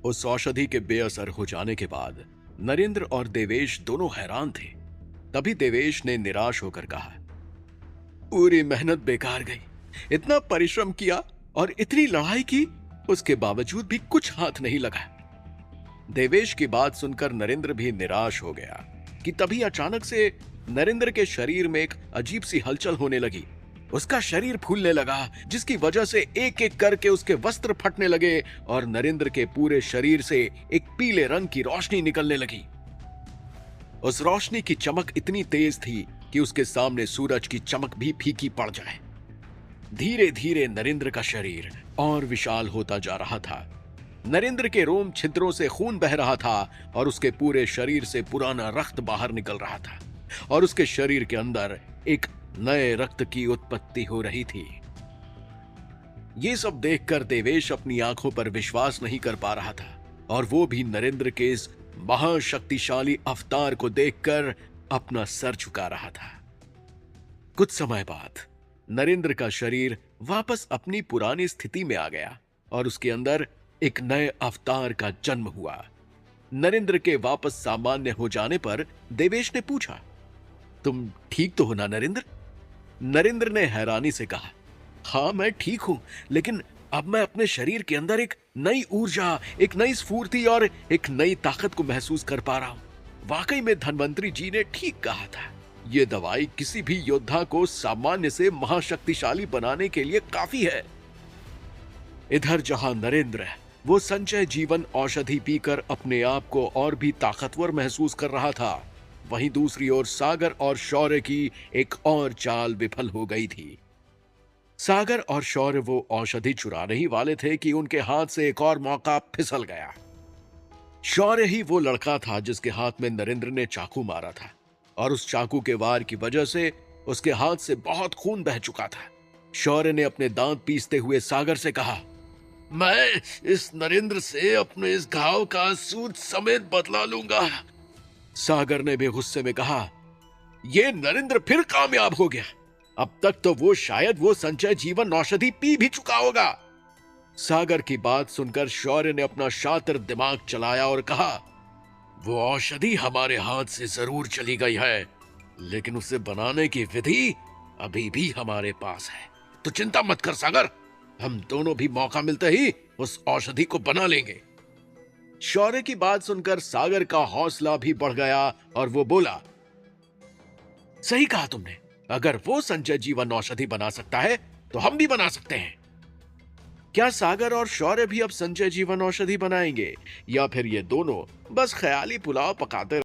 उस औषधि के बेअसर हो जाने के बाद नरेंद्र और देवेश दोनों हैरान थे। तभी देवेश ने निराश होकर कहा, पूरी मेहनत बेकार गई। इतना परिश्रम किया और इतनी लड़ाई की, उसके बावजूद भी कुछ हाथ नहीं लगा। देवेश की बात सुनकर नरेंद्र भी निराश हो गया कि तभी अचानक से नरेंद्र के शरीर में एक अजीब सी हलचल होने लगी। उसका शरीर फूलने लगा, जिसकी वजह से एक एक करके उसके वस्त्र फटने लगे और नरेंद्र के पूरे शरीर से एक पीले रंग की रोशनी निकलने लगी। उस रोशनी की चमक इतनी तेज थी कि उसके सामने सूरज की चमक भी फीकी पड़ जाए। धीरे धीरे नरेंद्र का शरीर और विशाल होता जा रहा था। नरेंद्र के रोम छिद्रों से खून बह रहा था और उसके पूरे शरीर से पुराना रक्त बाहर निकल रहा था और उसके शरीर के अंदर एक नए रक्त की उत्पत्ति हो रही थी। ये सब देखकर देवेश अपनी आंखों पर विश्वास नहीं कर पा रहा था और वो भी नरेंद्र के इस महाशक्तिशाली अवतार को देखकर अपना सर झुका रहा था। कुछ समय बाद नरेंद्र का शरीर वापस अपनी पुरानी स्थिति में आ गया और उसके अंदर एक नए अवतार का जन्म हुआ। नरेंद्र के वापस सामान्य हो जाने पर देवेश ने पूछा, तुम ठीक तो हो ना नरेंद्र? नरेंद्र ने हैरानी से कहा, हाँ मैं ठीक हूं, लेकिन अब मैं अपने शरीर के अंदर एक नई ऊर्जा, एक नई स्फूर्ति और एक नई ताकत को महसूस कर पा रहा हूं। वाकई में धन्वंतरी जी ने ठीक कहा था, ये दवाई किसी भी योद्धा को सामान्य से महाशक्तिशाली बनाने के लिए काफी है। इधर जहां नरेंद्र वो संचय जीवन औषधि पीकर अपने आप को और भी ताकतवर महसूस कर रहा था, वहीं दूसरी ओर सागर और शौर्य की एक और चाल विफल हो गई थी। सागर और शौर्य वो औषधि चुराने ही वाले थे कि उनके हाथ से एक और मौका फिसल गया। शौर्य ही वो लड़का था जिसके हाथ में नरेंद्र ने चाकू मारा था और उस चाकू के वार की वजह से उसके हाथ से बहुत खून बह चुका था। शौर्य ने अपने दांत पीसते हुए सागर से कहा, मैं इस नरेंद्र से अपने इस घाव का सूद समेत बदला लूंगा। सागर ने भी गुस्से में कहा, ये नरेंद्र फिर कामयाब हो गया। अब तक तो वो शायद वो संचय जीवन औषधि पी भी चुका होगा। सागर की बात सुनकर शौर्य ने अपना शातिर दिमाग चलाया और कहा, वो औषधि हमारे हाथ से जरूर चली गई है, लेकिन उसे बनाने की विधि अभी भी हमारे पास है। तो चिंता मत कर सागर, हम दोनों भी मौका मिलते ही उस औषधि को बना लेंगे। शौर्य की बात सुनकर सागर का हौसला भी बढ़ गया और वो बोला, सही कहा तुमने, अगर वो संचय जीवन औषधि बना सकता है तो हम भी बना सकते हैं। क्या सागर और शौर्य भी अब संचय जीवन औषधि बनाएंगे या फिर ये दोनों बस ख्याली पुलाव पकाते